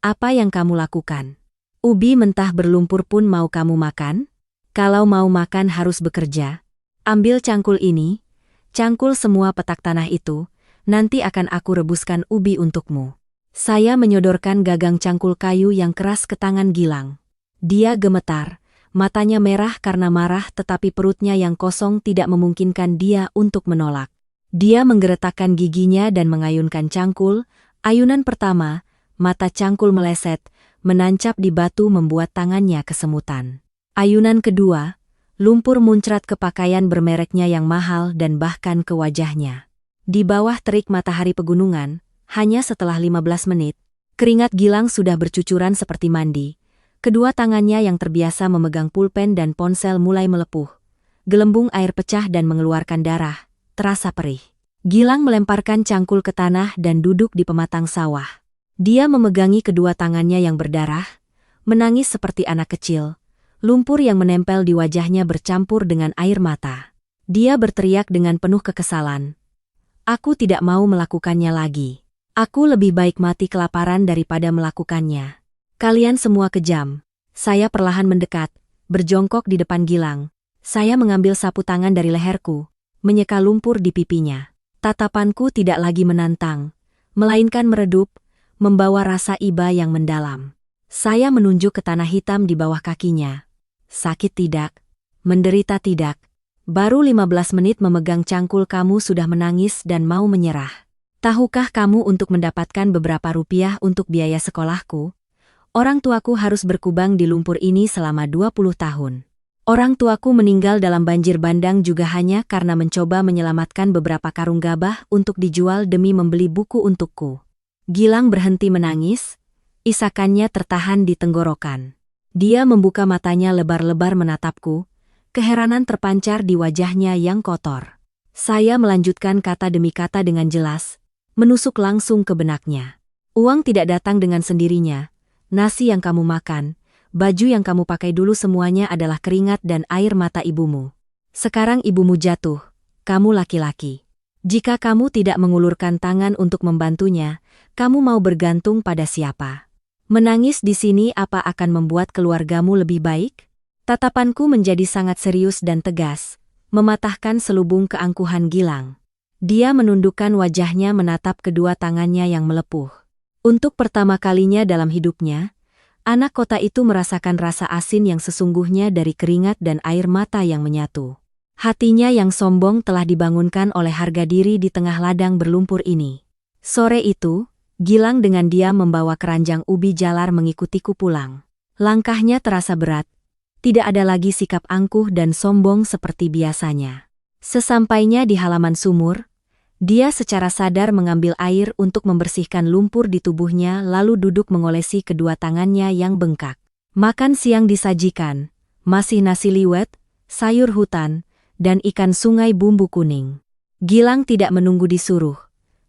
Apa yang kamu lakukan? Ubi mentah berlumpur pun mau kamu makan? Kalau mau makan harus bekerja. Ambil cangkul ini, cangkul semua petak tanah itu, nanti akan aku rebuskan ubi untukmu. Saya menyodorkan gagang cangkul kayu yang keras ke tangan Gilang. Dia gemetar, matanya merah karena marah tetapi perutnya yang kosong tidak memungkinkan dia untuk menolak. Dia menggeretakkan giginya dan mengayunkan cangkul. Ayunan pertama, mata cangkul meleset, menancap di batu membuat tangannya kesemutan. Ayunan kedua, lumpur muncrat ke pakaian bermereknya yang mahal dan bahkan ke wajahnya. Di bawah terik matahari pegunungan, hanya setelah 15 menit, keringat Gilang sudah bercucuran seperti mandi. Kedua tangannya yang terbiasa memegang pulpen dan ponsel mulai melepuh. Gelembung air pecah dan mengeluarkan darah, terasa perih. Gilang melemparkan cangkul ke tanah dan duduk di pematang sawah. Dia memegangi kedua tangannya yang berdarah, menangis seperti anak kecil. Lumpur yang menempel di wajahnya bercampur dengan air mata. Dia berteriak dengan penuh kekesalan. Aku tidak mau melakukannya lagi. Aku lebih baik mati kelaparan daripada melakukannya. Kalian semua kejam. Saya perlahan mendekat, berjongkok di depan Gilang. Saya mengambil sapu tangan dari leherku, menyeka lumpur di pipinya. Tatapanku tidak lagi menantang, melainkan meredup, membawa rasa iba yang mendalam. Saya menunjuk ke tanah hitam di bawah kakinya. Sakit tidak? Menderita tidak? Baru 15 menit memegang cangkul kamu sudah menangis dan mau menyerah. Tahukah kamu untuk mendapatkan beberapa rupiah untuk biaya sekolahku? Orang tuaku harus berkubang di lumpur ini selama 20 tahun. Orang tuaku meninggal dalam banjir bandang juga hanya karena mencoba menyelamatkan beberapa karung gabah untuk dijual demi membeli buku untukku. Gilang berhenti menangis, isakannya tertahan di tenggorokan. Dia membuka matanya lebar-lebar menatapku, keheranan terpancar di wajahnya yang kotor. Saya melanjutkan kata demi kata dengan jelas, menusuk langsung ke benaknya. Uang tidak datang dengan sendirinya. Nasi yang kamu makan, baju yang kamu pakai dulu semuanya adalah keringat dan air mata ibumu. Sekarang ibumu jatuh, kamu laki-laki. Jika kamu tidak mengulurkan tangan untuk membantunya, kamu mau bergantung pada siapa? Menangis di sini apa akan membuat keluargamu lebih baik? Tatapanku menjadi sangat serius dan tegas, mematahkan selubung keangkuhan Gilang. Dia menundukkan wajahnya menatap kedua tangannya yang melepuh. Untuk pertama kalinya dalam hidupnya, anak kota itu merasakan rasa asin yang sesungguhnya dari keringat dan air mata yang menyatu. Hatinya yang sombong telah dibangunkan oleh harga diri di tengah ladang berlumpur ini. Sore itu, Gilang dengan diam membawa keranjang ubi jalar mengikutiku pulang. Langkahnya terasa berat. Tidak ada lagi sikap angkuh dan sombong seperti biasanya. Sesampainya di halaman sumur, dia secara sadar mengambil air untuk membersihkan lumpur di tubuhnya lalu duduk mengolesi kedua tangannya yang bengkak. Makan siang disajikan, masih nasi liwet, sayur hutan, dan ikan sungai bumbu kuning. Gilang tidak menunggu disuruh.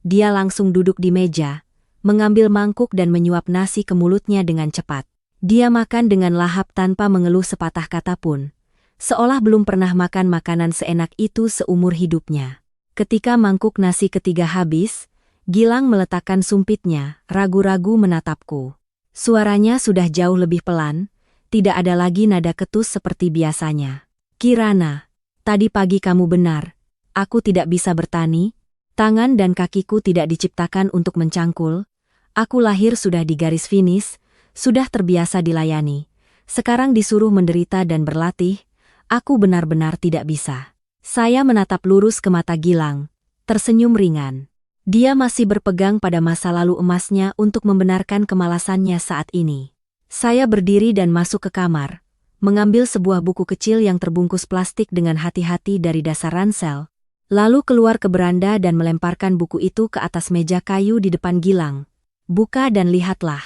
Dia langsung duduk di meja, mengambil mangkuk dan menyuap nasi ke mulutnya dengan cepat. Dia makan dengan lahap tanpa mengeluh sepatah kata pun, seolah belum pernah makan makanan seenak itu seumur hidupnya. Ketika mangkuk nasi ketiga habis, Gilang meletakkan sumpitnya, ragu-ragu menatapku. Suaranya sudah jauh lebih pelan, tidak ada lagi nada ketus seperti biasanya. Kirana, tadi pagi kamu benar, aku tidak bisa bertani, tangan dan kakiku tidak diciptakan untuk mencangkul, aku lahir sudah di garis finish, sudah terbiasa dilayani. Sekarang disuruh menderita dan berlatih, aku benar-benar tidak bisa. Saya menatap lurus ke mata Gilang, tersenyum ringan. Dia masih berpegang pada masa lalu emasnya untuk membenarkan kemalasannya saat ini. Saya berdiri dan masuk ke kamar, mengambil sebuah buku kecil yang terbungkus plastik dengan hati-hati dari dasar ransel, lalu keluar ke beranda dan melemparkan buku itu ke atas meja kayu di depan Gilang. Buka dan lihatlah.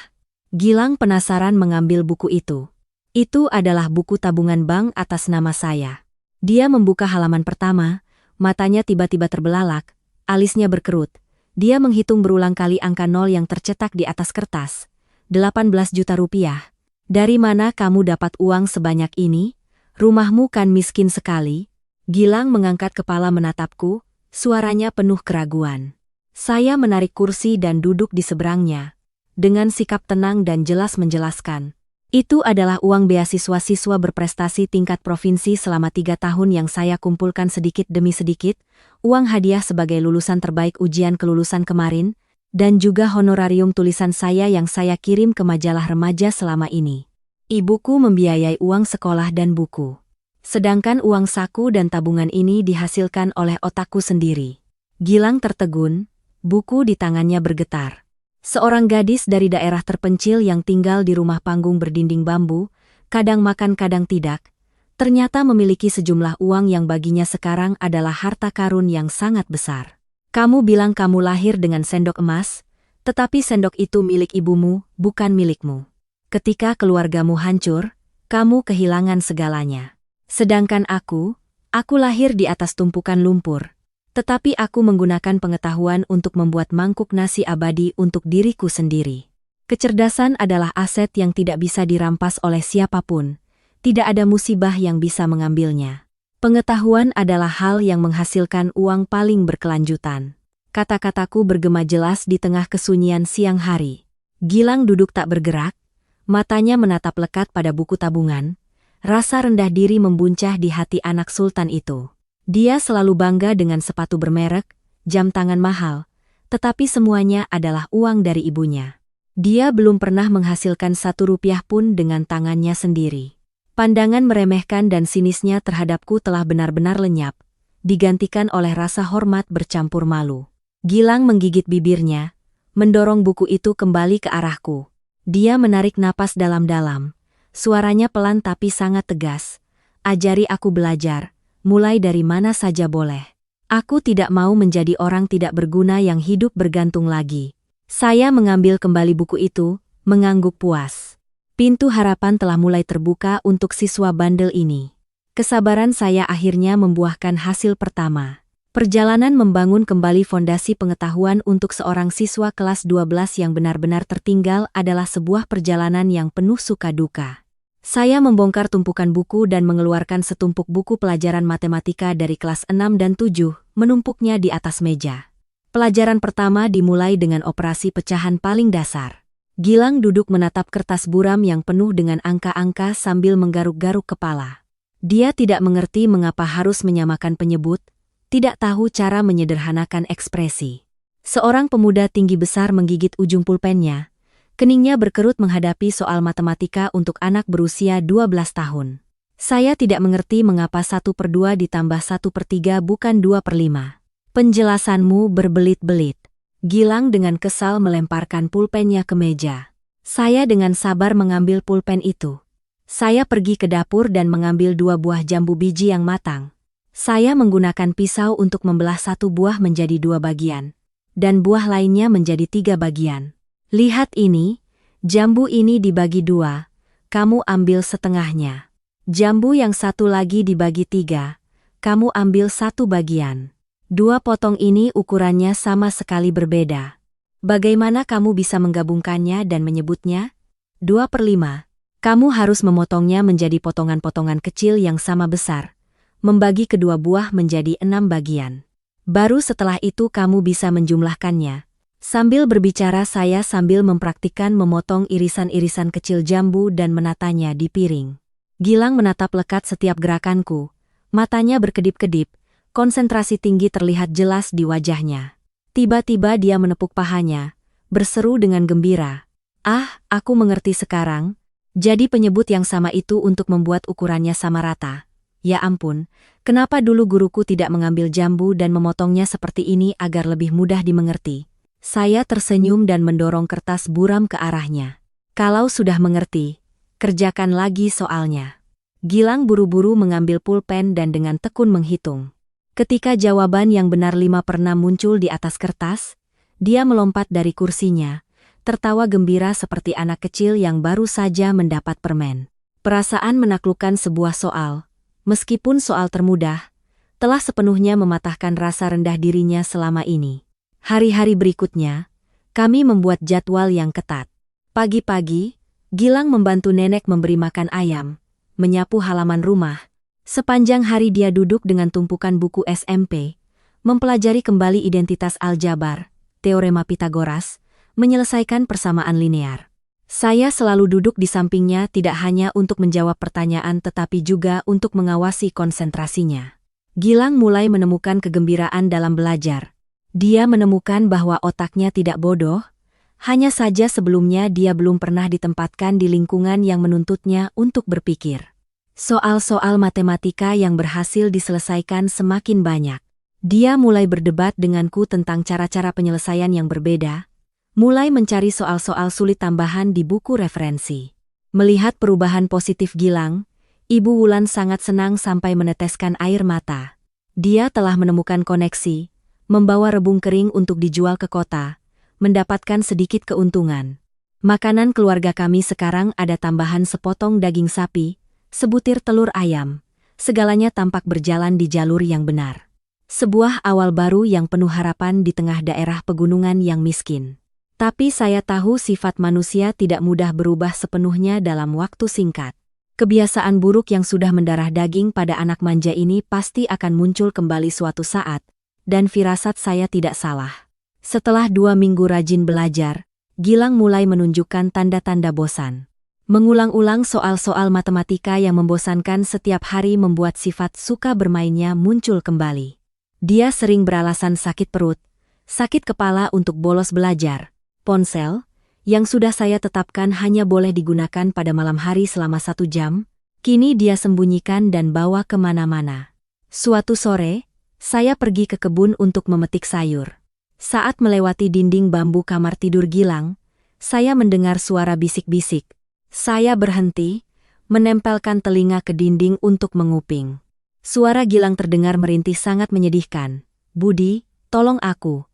Gilang penasaran mengambil buku itu. Itu adalah buku tabungan bank atas nama saya. Dia membuka halaman pertama, matanya tiba-tiba terbelalak, alisnya berkerut. Dia menghitung berulang kali angka 0 yang tercetak di atas kertas. 18 juta rupiah. Dari mana kamu dapat uang sebanyak ini? Rumahmu kan miskin sekali. Gilang mengangkat kepala menatapku, suaranya penuh keraguan. Saya menarik kursi dan duduk di seberangnya. Dengan sikap tenang dan jelas menjelaskan. Itu adalah uang beasiswa siswa berprestasi tingkat provinsi selama 3 tahun yang saya kumpulkan sedikit demi sedikit, uang hadiah sebagai lulusan terbaik ujian kelulusan kemarin, dan juga honorarium tulisan saya yang saya kirim ke majalah remaja selama ini. Ibuku membiayai uang sekolah dan buku. Sedangkan uang saku dan tabungan ini dihasilkan oleh otakku sendiri. Gilang tertegun, buku di tangannya bergetar. Seorang gadis dari daerah terpencil yang tinggal di rumah panggung berdinding bambu, kadang makan kadang tidak, ternyata memiliki sejumlah uang yang baginya sekarang adalah harta karun yang sangat besar. Kamu bilang kamu lahir dengan sendok emas, tetapi sendok itu milik ibumu, bukan milikmu. Ketika keluargamu hancur, kamu kehilangan segalanya. Sedangkan aku lahir di atas tumpukan lumpur. Tetapi aku menggunakan pengetahuan untuk membuat mangkuk nasi abadi untuk diriku sendiri. Kecerdasan adalah aset yang tidak bisa dirampas oleh siapapun. Tidak ada musibah yang bisa mengambilnya. Pengetahuan adalah hal yang menghasilkan uang paling berkelanjutan. Kata-kataku bergema jelas di tengah kesunyian siang hari. Gilang duduk tak bergerak, matanya menatap lekat pada buku tabungan. Rasa rendah diri membuncah di hati anak sultan itu. Dia selalu bangga dengan sepatu bermerek, jam tangan mahal, tetapi semuanya adalah uang dari ibunya. Dia belum pernah menghasilkan 1 rupiah pun dengan tangannya sendiri. Pandangan meremehkan dan sinisnya terhadapku telah benar-benar lenyap, digantikan oleh rasa hormat bercampur malu. Gilang menggigit bibirnya, mendorong buku itu kembali ke arahku. Dia menarik napas dalam-dalam, suaranya pelan tapi sangat tegas. Ajari aku belajar. Mulai dari mana saja boleh. Aku tidak mau menjadi orang tidak berguna yang hidup bergantung lagi. Saya mengambil kembali buku itu, mengangguk puas. Pintu harapan telah mulai terbuka untuk siswa bandel ini. Kesabaran saya akhirnya membuahkan hasil pertama. Perjalanan membangun kembali fondasi pengetahuan untuk seorang siswa kelas 12 yang benar-benar tertinggal adalah sebuah perjalanan yang penuh suka duka. Saya membongkar tumpukan buku dan mengeluarkan setumpuk buku pelajaran matematika dari kelas 6 dan 7, menumpuknya di atas meja. Pelajaran pertama dimulai dengan operasi pecahan paling dasar. Gilang duduk menatap kertas buram yang penuh dengan angka-angka sambil menggaruk-garuk kepala. Dia tidak mengerti mengapa harus menyamakan penyebut, tidak tahu cara menyederhanakan ekspresi. Seorang pemuda tinggi besar menggigit ujung pulpennya. Keningnya berkerut menghadapi soal matematika untuk anak berusia 12 tahun. Saya tidak mengerti mengapa 1/2 ditambah 1/3 bukan 2/5. Penjelasanmu berbelit-belit. Gilang dengan kesal melemparkan pulpennya ke meja. Saya dengan sabar mengambil pulpen itu. Saya pergi ke dapur dan mengambil 2 buah jambu biji yang matang. Saya menggunakan pisau untuk membelah 1 buah menjadi 2 bagian, dan buah lainnya menjadi 3 bagian. Lihat ini, jambu ini dibagi 2, kamu ambil setengahnya. Jambu yang 1 lagi dibagi 3, kamu ambil 1 bagian. 2 potong ini ukurannya sama sekali berbeda. Bagaimana kamu bisa menggabungkannya dan menyebutnya 2/5? Kamu harus memotongnya menjadi potongan-potongan kecil yang sama besar, membagi kedua buah menjadi 6 bagian. Baru setelah itu kamu bisa menjumlahkannya. Sambil berbicara saya sambil mempraktikkan memotong irisan-irisan kecil jambu dan menatanya di piring. Gilang menatap lekat setiap gerakanku. Matanya berkedip-kedip, konsentrasi tinggi terlihat jelas di wajahnya. Tiba-tiba dia menepuk pahanya, berseru dengan gembira. Ah, aku mengerti sekarang. Jadi penyebut yang sama itu untuk membuat ukurannya sama rata. Ya ampun, kenapa dulu guruku tidak mengambil jambu dan memotongnya seperti ini agar lebih mudah dimengerti? Saya tersenyum dan mendorong kertas buram ke arahnya. Kalau sudah mengerti, kerjakan lagi soalnya. Gilang buru-buru mengambil pulpen dan dengan tekun menghitung. Ketika jawaban yang benar 5/6 muncul di atas kertas, dia melompat dari kursinya, tertawa gembira seperti anak kecil yang baru saja mendapat permen. Perasaan menaklukkan sebuah soal, meskipun soal termudah, telah sepenuhnya mematahkan rasa rendah dirinya selama ini. Hari-hari berikutnya, kami membuat jadwal yang ketat. Pagi-pagi, Gilang membantu nenek memberi makan ayam, menyapu halaman rumah. Sepanjang hari dia duduk dengan tumpukan buku SMP, mempelajari kembali identitas aljabar, teorema Pitagoras, menyelesaikan persamaan linear. Saya selalu duduk di sampingnya tidak hanya untuk menjawab pertanyaan tetapi juga untuk mengawasi konsentrasinya. Gilang mulai menemukan kegembiraan dalam belajar. Dia menemukan bahwa otaknya tidak bodoh, hanya saja sebelumnya dia belum pernah ditempatkan di lingkungan yang menuntutnya untuk berpikir. Soal-soal matematika yang berhasil diselesaikan semakin banyak. Dia mulai berdebat denganku tentang cara-cara penyelesaian yang berbeda, mulai mencari soal-soal sulit tambahan di buku referensi. Melihat perubahan positif Gilang, Ibu Wulan sangat senang sampai meneteskan air mata. Dia telah menemukan koneksi, membawa rebung kering untuk dijual ke kota, mendapatkan sedikit keuntungan. Makanan keluarga kami sekarang ada tambahan sepotong daging sapi, sebutir telur ayam, segalanya tampak berjalan di jalur yang benar. Sebuah awal baru yang penuh harapan di tengah daerah pegunungan yang miskin. Tapi saya tahu sifat manusia tidak mudah berubah sepenuhnya dalam waktu singkat. Kebiasaan buruk yang sudah mendarah daging pada anak manja ini pasti akan muncul kembali suatu saat, dan firasat saya tidak salah. Setelah 2 minggu rajin belajar, Gilang mulai menunjukkan tanda-tanda bosan. Mengulang-ulang soal-soal matematika yang membosankan setiap hari membuat sifat suka bermainnya muncul kembali. Dia sering beralasan sakit perut, sakit kepala untuk bolos belajar. Ponsel, yang sudah saya tetapkan hanya boleh digunakan pada malam hari selama 1 jam, kini dia sembunyikan dan bawa kemana-mana. Suatu sore, saya pergi ke kebun untuk memetik sayur. Saat melewati dinding bambu kamar tidur Gilang, saya mendengar suara bisik-bisik. Saya berhenti, menempelkan telinga ke dinding untuk menguping. Suara Gilang terdengar merintih sangat menyedihkan. Budi, tolong aku.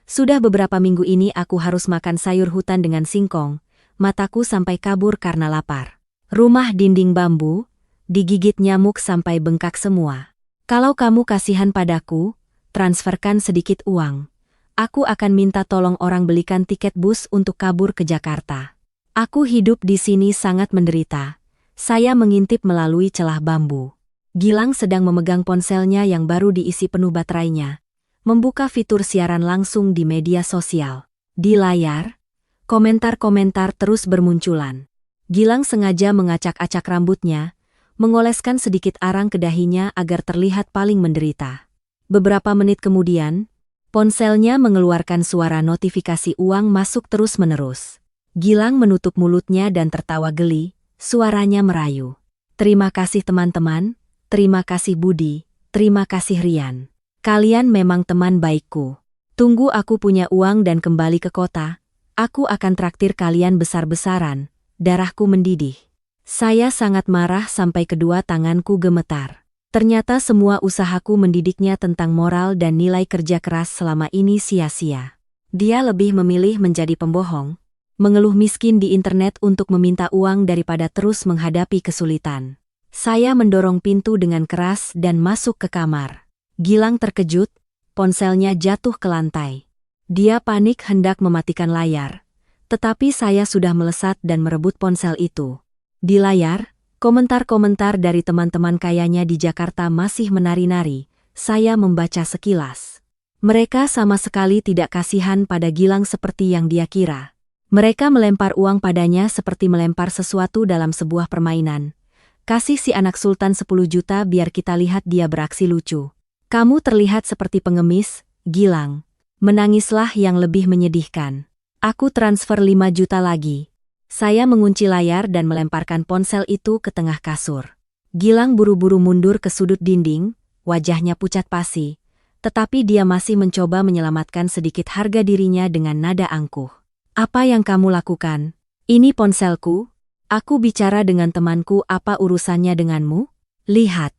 Sudah beberapa minggu ini aku harus makan sayur hutan dengan singkong, mataku sampai kabur karena lapar. Rumah dinding bambu, digigit nyamuk sampai bengkak semua. Kalau kamu kasihan padaku, transferkan sedikit uang. Aku akan minta tolong orang belikan tiket bus untuk kabur ke Jakarta. Aku hidup di sini sangat menderita. Saya mengintip melalui celah bambu. Gilang sedang memegang ponselnya yang baru diisi penuh baterainya, membuka fitur siaran langsung di media sosial. Di layar, komentar-komentar terus bermunculan. Gilang sengaja mengacak-acak rambutnya, mengoleskan sedikit arang ke dahinya agar terlihat paling menderita. Beberapa menit kemudian, ponselnya mengeluarkan suara notifikasi uang masuk terus-menerus. Gilang menutup mulutnya dan tertawa geli, suaranya merayu. Terima kasih teman-teman, terima kasih Budi, terima kasih Rian. Kalian memang teman baikku. Tunggu aku punya uang dan kembali ke kota, aku akan traktir kalian besar-besaran, darahku mendidih. Saya sangat marah sampai kedua tanganku gemetar. Ternyata semua usahaku mendidiknya tentang moral dan nilai kerja keras selama ini sia-sia. Dia lebih memilih menjadi pembohong, mengeluh miskin di internet untuk meminta uang daripada terus menghadapi kesulitan. Saya mendorong pintu dengan keras dan masuk ke kamar. Gilang terkejut, ponselnya jatuh ke lantai. Dia panik hendak mematikan layar. Tetapi saya sudah melesat dan merebut ponsel itu. Di layar, komentar-komentar dari teman-teman kayanya di Jakarta masih menari-nari. Saya membaca sekilas. Mereka sama sekali tidak kasihan pada Gilang seperti yang dia kira. Mereka melempar uang padanya seperti melempar sesuatu dalam sebuah permainan. Kasih si anak sultan 10 juta biar kita lihat dia beraksi lucu. Kamu terlihat seperti pengemis, Gilang. Menangislah yang lebih menyedihkan. Aku transfer 5 juta lagi. Saya mengunci layar dan melemparkan ponsel itu ke tengah kasur. Gilang buru-buru mundur ke sudut dinding, wajahnya pucat pasi. Tetapi dia masih mencoba menyelamatkan sedikit harga dirinya dengan nada angkuh. Apa yang kamu lakukan? Ini ponselku. Aku bicara dengan temanku, apa urusannya denganmu? Lihat.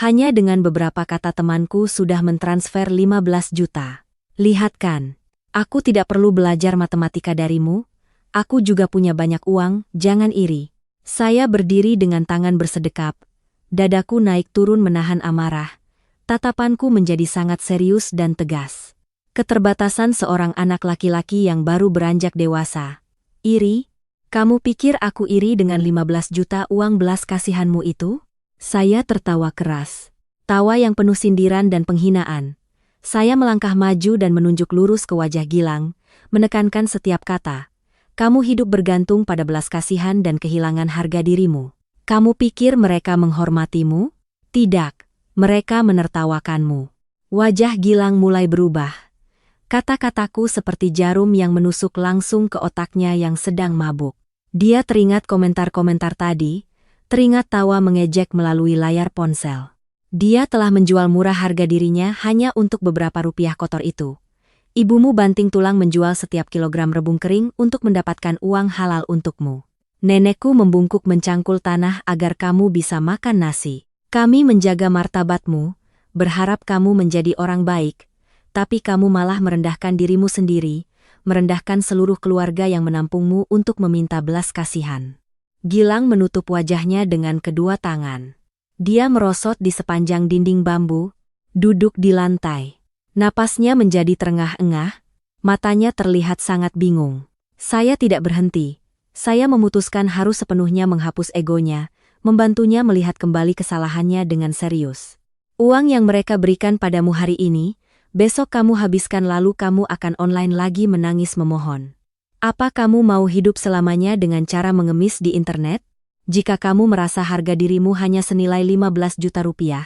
Hanya dengan beberapa kata temanku sudah mentransfer 15 juta. Lihat kan. Aku tidak perlu belajar matematika darimu. Aku juga punya banyak uang, jangan iri. Saya berdiri dengan tangan bersedekap. Dadaku naik turun menahan amarah. Tatapanku menjadi sangat serius dan tegas. Keterbatasan seorang anak laki-laki yang baru beranjak dewasa. Iri? Kamu pikir aku iri dengan 15 juta uang belas kasihanmu itu? Saya tertawa keras. Tawa yang penuh sindiran dan penghinaan. Saya melangkah maju dan menunjuk lurus ke wajah Gilang, menekankan setiap kata. Kamu hidup bergantung pada belas kasihan dan kehilangan harga dirimu. Kamu pikir mereka menghormatimu? Tidak, mereka menertawakanmu. Wajah Gilang mulai berubah. Kata-kataku seperti jarum yang menusuk langsung ke otaknya yang sedang mabuk. Dia teringat komentar-komentar tadi, teringat tawa mengejek melalui layar ponsel. Dia telah menjual murah harga dirinya hanya untuk beberapa rupiah kotor itu. Ibumu banting tulang menjual setiap kilogram rebung kering untuk mendapatkan uang halal untukmu. Nenekku membungkuk mencangkul tanah agar kamu bisa makan nasi. Kami menjaga martabatmu, berharap kamu menjadi orang baik, tapi kamu malah merendahkan dirimu sendiri, merendahkan seluruh keluarga yang menampungmu untuk meminta belas kasihan. Gilang menutup wajahnya dengan kedua tangan. Dia merosot di sepanjang dinding bambu, duduk di lantai. Napasnya menjadi terengah-engah, matanya terlihat sangat bingung. Saya tidak berhenti. Saya memutuskan harus sepenuhnya menghapus egonya, membantunya melihat kembali kesalahannya dengan serius. Uang yang mereka berikan padamu hari ini, besok kamu habiskan lalu kamu akan online lagi menangis memohon. Apa kamu mau hidup selamanya dengan cara mengemis di internet? Jika kamu merasa harga dirimu hanya senilai 15 juta rupiah,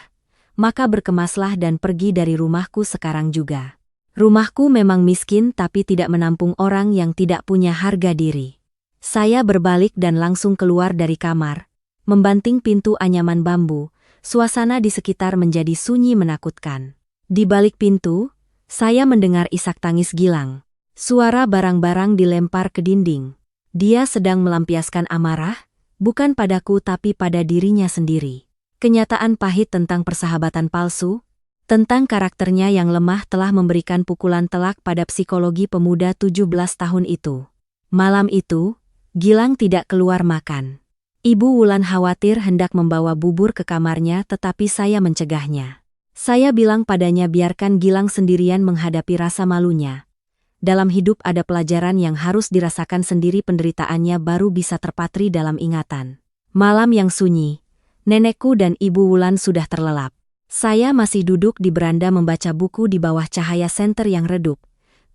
maka berkemaslah dan pergi dari rumahku sekarang juga. Rumahku memang miskin tapi tidak menampung orang yang tidak punya harga diri. Saya berbalik dan langsung keluar dari kamar, membanting pintu anyaman bambu, suasana di sekitar menjadi sunyi menakutkan. Di balik pintu, saya mendengar isak tangis Gilang. Suara barang-barang dilempar ke dinding. Dia sedang melampiaskan amarah, bukan padaku tapi pada dirinya sendiri. Kenyataan pahit tentang persahabatan palsu, tentang karakternya yang lemah telah memberikan pukulan telak pada psikologi pemuda 17 tahun itu. Malam itu, Gilang tidak keluar makan. Ibu Wulan khawatir hendak membawa bubur ke kamarnya tetapi saya mencegahnya. Saya bilang padanya biarkan Gilang sendirian menghadapi rasa malunya. Dalam hidup ada pelajaran yang harus dirasakan sendiri, penderitaannya baru bisa terpatri dalam ingatan. Malam yang sunyi, nenekku dan Ibu Wulan sudah terlelap. Saya masih duduk di beranda membaca buku di bawah cahaya senter yang redup.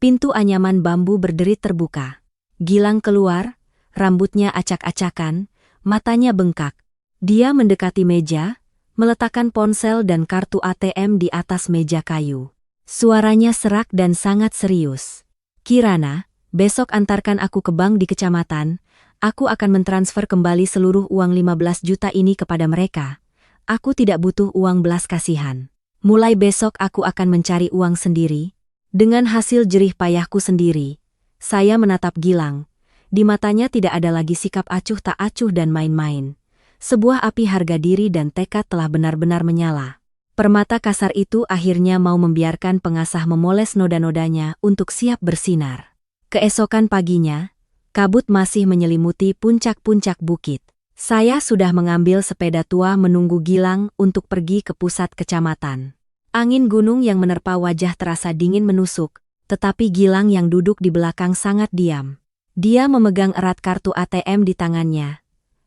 Pintu anyaman bambu berderit terbuka. Gilang keluar, rambutnya acak-acakan, matanya bengkak. Dia mendekati meja, meletakkan ponsel dan kartu ATM di atas meja kayu. Suaranya serak dan sangat serius. Kirana, besok antarkan aku ke bank di kecamatan, aku akan mentransfer kembali seluruh uang 15 juta ini kepada mereka. Aku tidak butuh uang belas kasihan. Mulai besok aku akan mencari uang sendiri. Dengan hasil jerih payahku sendiri, saya menatap Gilang. Di matanya tidak ada lagi sikap acuh tak acuh dan main-main. Sebuah api harga diri dan tekad telah benar-benar menyala. Permata kasar itu akhirnya mau membiarkan pengasah memoles noda-nodanya untuk siap bersinar. Keesokan paginya, kabut masih menyelimuti puncak-puncak bukit. Saya sudah mengambil sepeda tua menunggu Gilang untuk pergi ke pusat kecamatan. Angin gunung yang menerpa wajah terasa dingin menusuk, tetapi Gilang yang duduk di belakang sangat diam. Dia memegang erat kartu ATM di tangannya.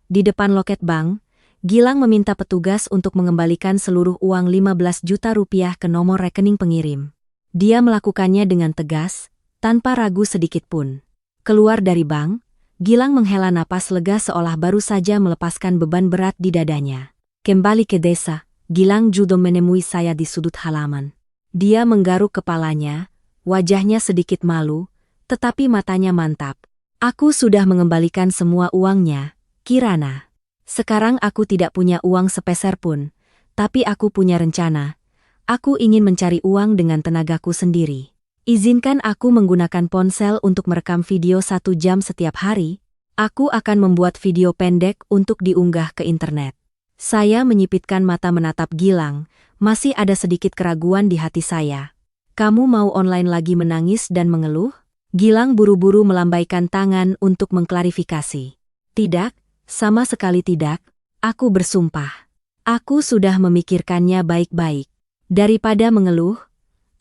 Di depan loket bank, Gilang meminta petugas untuk mengembalikan seluruh uang 15 juta rupiah ke nomor rekening pengirim. Dia melakukannya dengan tegas, tanpa ragu sedikit pun. Keluar dari bank, Gilang menghela napas lega seolah baru saja melepaskan beban berat di dadanya. Kembali ke desa, Gilang juga menemui saya di sudut halaman. Dia menggaruk kepalanya, wajahnya sedikit malu, tetapi matanya mantap. Aku sudah mengembalikan semua uangnya, Kirana. Sekarang aku tidak punya uang sepeser pun, tapi aku punya rencana. Aku ingin mencari uang dengan tenagaku sendiri. Izinkan aku menggunakan ponsel untuk merekam video 1 jam setiap hari. Aku akan membuat video pendek untuk diunggah ke internet. Saya menyipitkan mata menatap Gilang, masih ada sedikit keraguan di hati saya. Kamu mau online lagi menangis dan mengeluh? Gilang buru-buru melambaikan tangan untuk mengklarifikasi. Tidak, sama sekali tidak, aku bersumpah. Aku sudah memikirkannya baik-baik. Daripada mengeluh,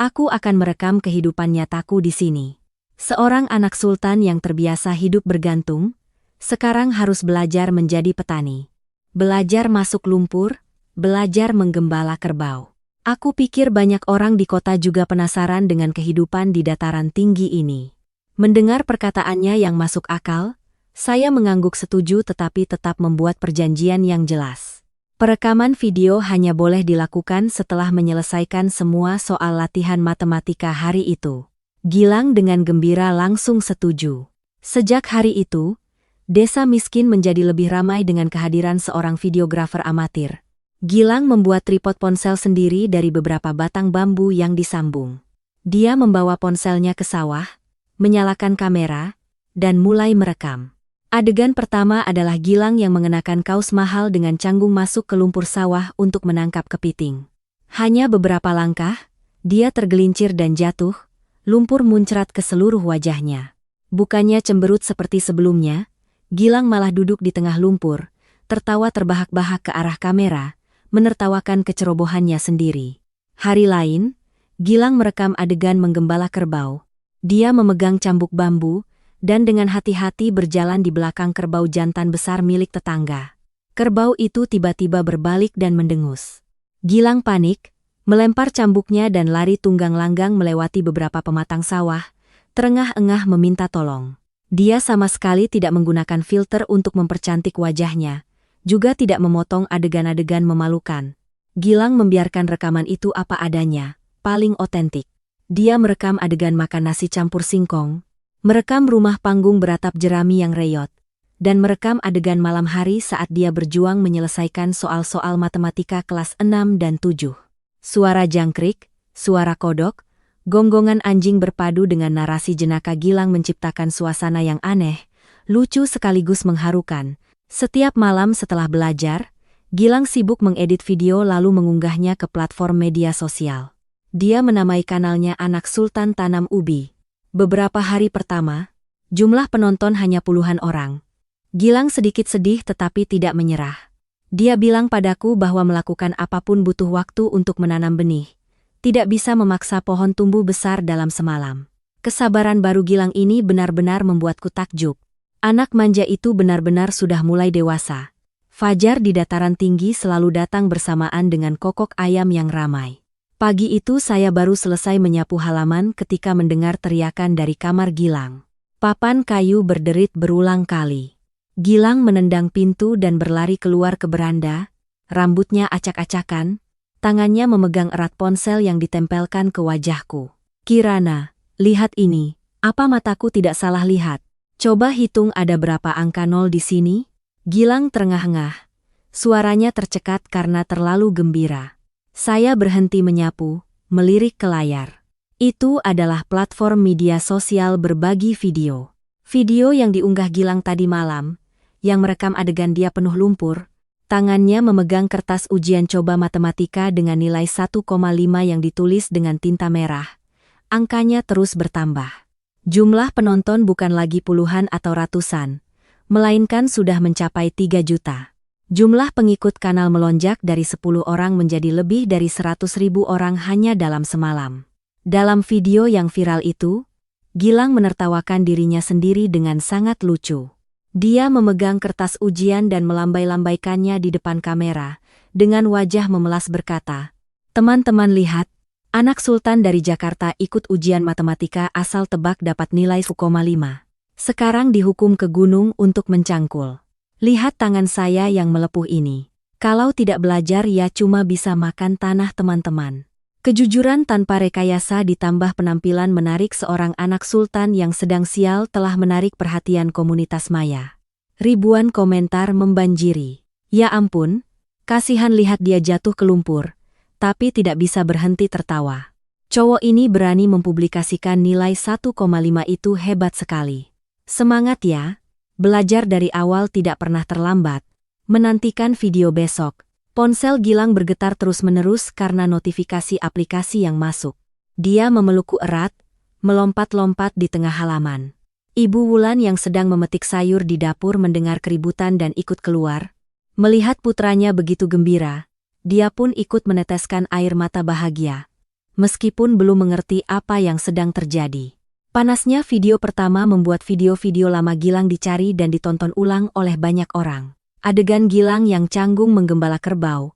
aku akan merekam kehidupan nyataku di sini. Seorang anak sultan yang terbiasa hidup bergantung, sekarang harus belajar menjadi petani. Belajar masuk lumpur, belajar menggembala kerbau. Aku pikir banyak orang di kota juga penasaran dengan kehidupan di dataran tinggi ini. Mendengar perkataannya yang masuk akal, saya mengangguk setuju tetapi tetap membuat perjanjian yang jelas. Perekaman video hanya boleh dilakukan setelah menyelesaikan semua soal latihan matematika hari itu. Gilang dengan gembira langsung setuju. Sejak hari itu, desa miskin menjadi lebih ramai dengan kehadiran seorang videografer amatir. Gilang membuat tripod ponsel sendiri dari beberapa batang bambu yang disambung. Dia membawa ponselnya ke sawah, menyalakan kamera, dan mulai merekam. Adegan pertama adalah Gilang yang mengenakan kaos mahal dengan canggung masuk ke lumpur sawah untuk menangkap kepiting. Hanya beberapa langkah, dia tergelincir dan jatuh, lumpur muncrat ke seluruh wajahnya. Bukannya cemberut seperti sebelumnya, Gilang malah duduk di tengah lumpur, tertawa terbahak-bahak ke arah kamera, menertawakan kecerobohannya sendiri. Hari lain, Gilang merekam adegan menggembala kerbau. Dia memegang cambuk bambu, dan dengan hati-hati berjalan di belakang kerbau jantan besar milik tetangga. Kerbau itu tiba-tiba berbalik dan mendengus. Gilang panik, melempar cambuknya dan lari tunggang langgang melewati beberapa pematang sawah, terengah-engah meminta tolong. Dia sama sekali tidak menggunakan filter untuk mempercantik wajahnya, juga tidak memotong adegan-adegan memalukan. Gilang membiarkan rekaman itu apa adanya, paling otentik. Dia merekam adegan makan nasi campur singkong, merekam rumah panggung beratap jerami yang reyot, dan merekam adegan malam hari saat dia berjuang menyelesaikan soal-soal matematika kelas 6 dan 7. Suara jangkrik, suara kodok, gonggongan anjing berpadu dengan narasi jenaka Gilang menciptakan suasana yang aneh, lucu sekaligus mengharukan. Setiap malam setelah belajar, Gilang sibuk mengedit video lalu mengunggahnya ke platform media sosial. Dia menamai kanalnya Anak Sultan Tanam Ubi. Beberapa hari pertama, jumlah penonton hanya puluhan orang. Gilang sedikit sedih tetapi tidak menyerah. Dia bilang padaku bahwa melakukan apapun butuh waktu untuk menanam benih. Tidak bisa memaksa pohon tumbuh besar dalam semalam. Kesabaran baru Gilang ini benar-benar membuatku takjub. Anak manja itu benar-benar sudah mulai dewasa. Fajar di dataran tinggi selalu datang bersamaan dengan kokok ayam yang ramai. Pagi itu saya baru selesai menyapu halaman ketika mendengar teriakan dari kamar Gilang. Papan kayu berderit berulang kali. Gilang menendang pintu dan berlari keluar ke beranda, rambutnya acak-acakan, tangannya memegang erat ponsel yang ditempelkan ke wajahku. Kirana, lihat ini, apa mataku tidak salah lihat? Coba hitung ada berapa angka 0 di sini? Gilang terengah-engah. Suaranya tercekat karena terlalu gembira. Saya berhenti menyapu, melirik ke layar. Itu adalah platform media sosial berbagi video. Video yang diunggah Gilang tadi malam, yang merekam adegan dia penuh lumpur, tangannya memegang kertas ujian coba matematika dengan nilai 1,5 yang ditulis dengan tinta merah. Angkanya terus bertambah. Jumlah penonton bukan lagi puluhan atau ratusan, melainkan sudah mencapai 3 juta. Jumlah pengikut kanal melonjak dari 10 orang menjadi lebih dari 100.000 orang hanya dalam semalam. Dalam video yang viral itu, Gilang menertawakan dirinya sendiri dengan sangat lucu. Dia memegang kertas ujian dan melambai-lambaikannya di depan kamera, dengan wajah memelas berkata, "Teman-teman lihat, anak sultan dari Jakarta ikut ujian matematika asal tebak dapat nilai 1,5. Sekarang dihukum ke gunung untuk mencangkul. Lihat tangan saya yang melepuh ini. Kalau tidak belajar ya cuma bisa makan tanah teman-teman." Kejujuran tanpa rekayasa ditambah penampilan menarik seorang anak sultan yang sedang sial telah menarik perhatian komunitas maya. Ribuan komentar membanjiri. "Ya ampun, kasihan lihat dia jatuh ke lumpur, tapi tidak bisa berhenti tertawa. Cowok ini berani mempublikasikan nilai 1,5 itu hebat sekali. Semangat ya, belajar dari awal tidak pernah terlambat." Menantikan video besok. Ponsel Gilang bergetar terus-menerus karena notifikasi aplikasi yang masuk. Dia memelukku erat, melompat-lompat di tengah halaman. Ibu Wulan yang sedang memetik sayur di dapur mendengar keributan dan ikut keluar. Melihat putranya begitu gembira, dia pun ikut meneteskan air mata bahagia. Meskipun belum mengerti apa yang sedang terjadi. Panasnya video pertama membuat video-video lama Gilang dicari dan ditonton ulang oleh banyak orang. Adegan Gilang yang canggung menggembala kerbau,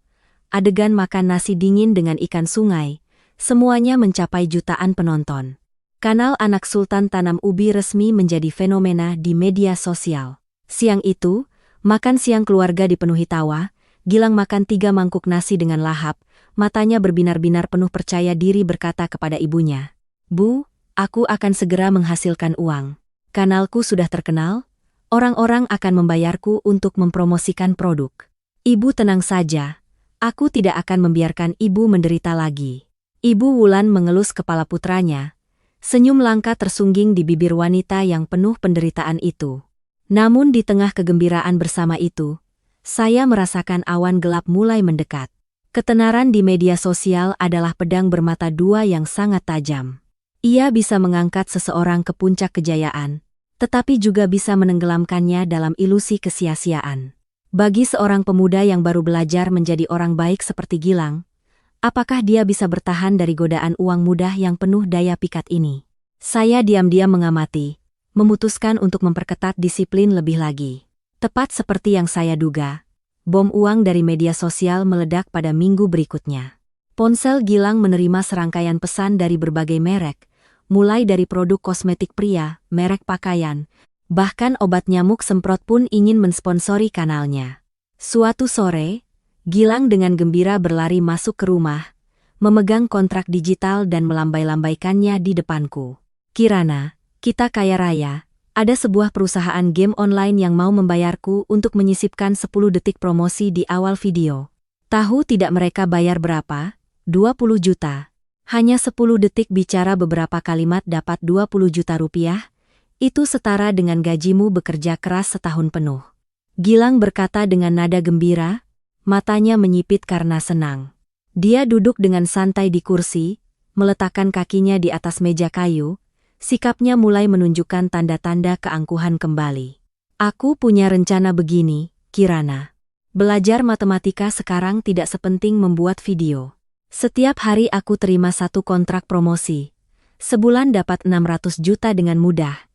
adegan makan nasi dingin dengan ikan sungai, semuanya mencapai jutaan penonton. Kanal Anak Sultan Tanam Ubi resmi menjadi fenomena di media sosial. Siang itu, makan siang keluarga dipenuhi tawa. Gilang makan 3 mangkuk nasi dengan lahap, matanya berbinar-binar penuh percaya diri berkata kepada ibunya, "Bu, aku akan segera menghasilkan uang. Kanalku sudah terkenal. Orang-orang akan membayarku untuk mempromosikan produk. Ibu tenang saja, aku tidak akan membiarkan ibu menderita lagi." Ibu Wulan mengelus kepala putranya. Senyum langka tersungging di bibir wanita yang penuh penderitaan itu. Namun di tengah kegembiraan bersama itu, saya merasakan awan gelap mulai mendekat. Ketenaran di media sosial adalah pedang bermata dua yang sangat tajam. Ia bisa mengangkat seseorang ke puncak kejayaan, tetapi juga bisa menenggelamkannya dalam ilusi kesia-siaan. Bagi seorang pemuda yang baru belajar menjadi orang baik seperti Gilang, apakah dia bisa bertahan dari godaan uang mudah yang penuh daya pikat ini? Saya diam-diam mengamati, memutuskan untuk memperketat disiplin lebih lagi. Tepat seperti yang saya duga, bom uang dari media sosial meledak pada minggu berikutnya. Ponsel Gilang menerima serangkaian pesan dari berbagai merek, mulai dari produk kosmetik pria, merek pakaian, bahkan obat nyamuk semprot pun ingin mensponsori kanalnya. Suatu sore, Gilang dengan gembira berlari masuk ke rumah, memegang kontrak digital dan melambai-lambaikannya di depanku. "Kirana, kita kaya raya, ada sebuah perusahaan game online yang mau membayarku untuk menyisipkan 10 detik promosi di awal video. Tahu tidak mereka bayar berapa? 20 juta. Hanya 10 detik bicara beberapa kalimat dapat 20 juta rupiah, itu setara dengan gajimu bekerja keras setahun penuh." Gilang berkata dengan nada gembira, matanya menyipit karena senang. Dia duduk dengan santai di kursi, meletakkan kakinya di atas meja kayu, sikapnya mulai menunjukkan tanda-tanda keangkuhan kembali. "Aku punya rencana begini, Kirana. Belajar matematika sekarang tidak sepenting membuat video. Setiap hari aku terima 1 kontrak promosi. Sebulan dapat 600 juta dengan mudah.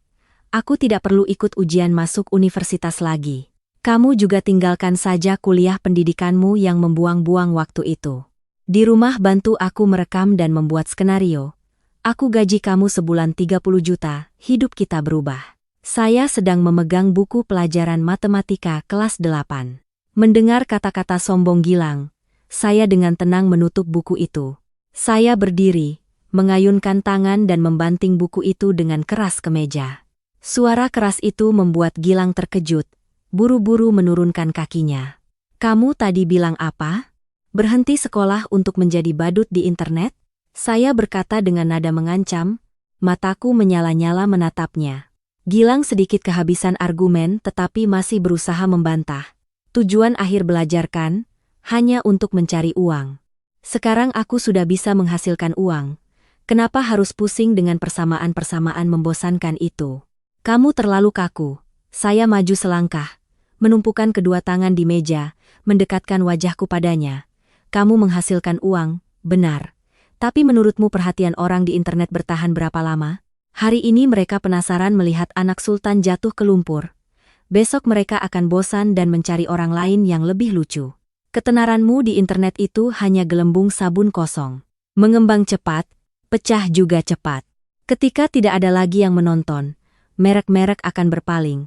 Aku tidak perlu ikut ujian masuk universitas lagi. Kamu juga tinggalkan saja kuliah pendidikanmu yang membuang-buang waktu itu. Di rumah bantu aku merekam dan membuat skenario. Aku gaji kamu sebulan 30 juta, hidup kita berubah." Saya sedang memegang buku pelajaran matematika kelas 8. Mendengar kata-kata sombong Gilang, saya dengan tenang menutup buku itu. Saya berdiri, mengayunkan tangan dan membanting buku itu dengan keras ke meja. Suara keras itu membuat Gilang terkejut, buru-buru menurunkan kakinya. "Kamu tadi bilang apa? Berhenti sekolah untuk menjadi badut di internet?" Saya berkata dengan nada mengancam, mataku menyala-nyala menatapnya. Gilang sedikit kehabisan argumen tetapi masih berusaha membantah. "Tujuan akhir belajar kan? Hanya untuk mencari uang. Sekarang aku sudah bisa menghasilkan uang. Kenapa harus pusing dengan persamaan-persamaan membosankan itu? Kamu terlalu kaku." Saya maju selangkah, menumpukan kedua tangan di meja, mendekatkan wajahku padanya. "Kamu menghasilkan uang, benar. Tapi menurutmu perhatian orang di internet bertahan berapa lama? Hari ini mereka penasaran melihat anak sultan jatuh ke lumpur. Besok mereka akan bosan dan mencari orang lain yang lebih lucu. Ketenaranmu di internet itu hanya gelembung sabun kosong. Mengembang cepat, pecah juga cepat. Ketika tidak ada lagi yang menonton, merek-merek akan berpaling.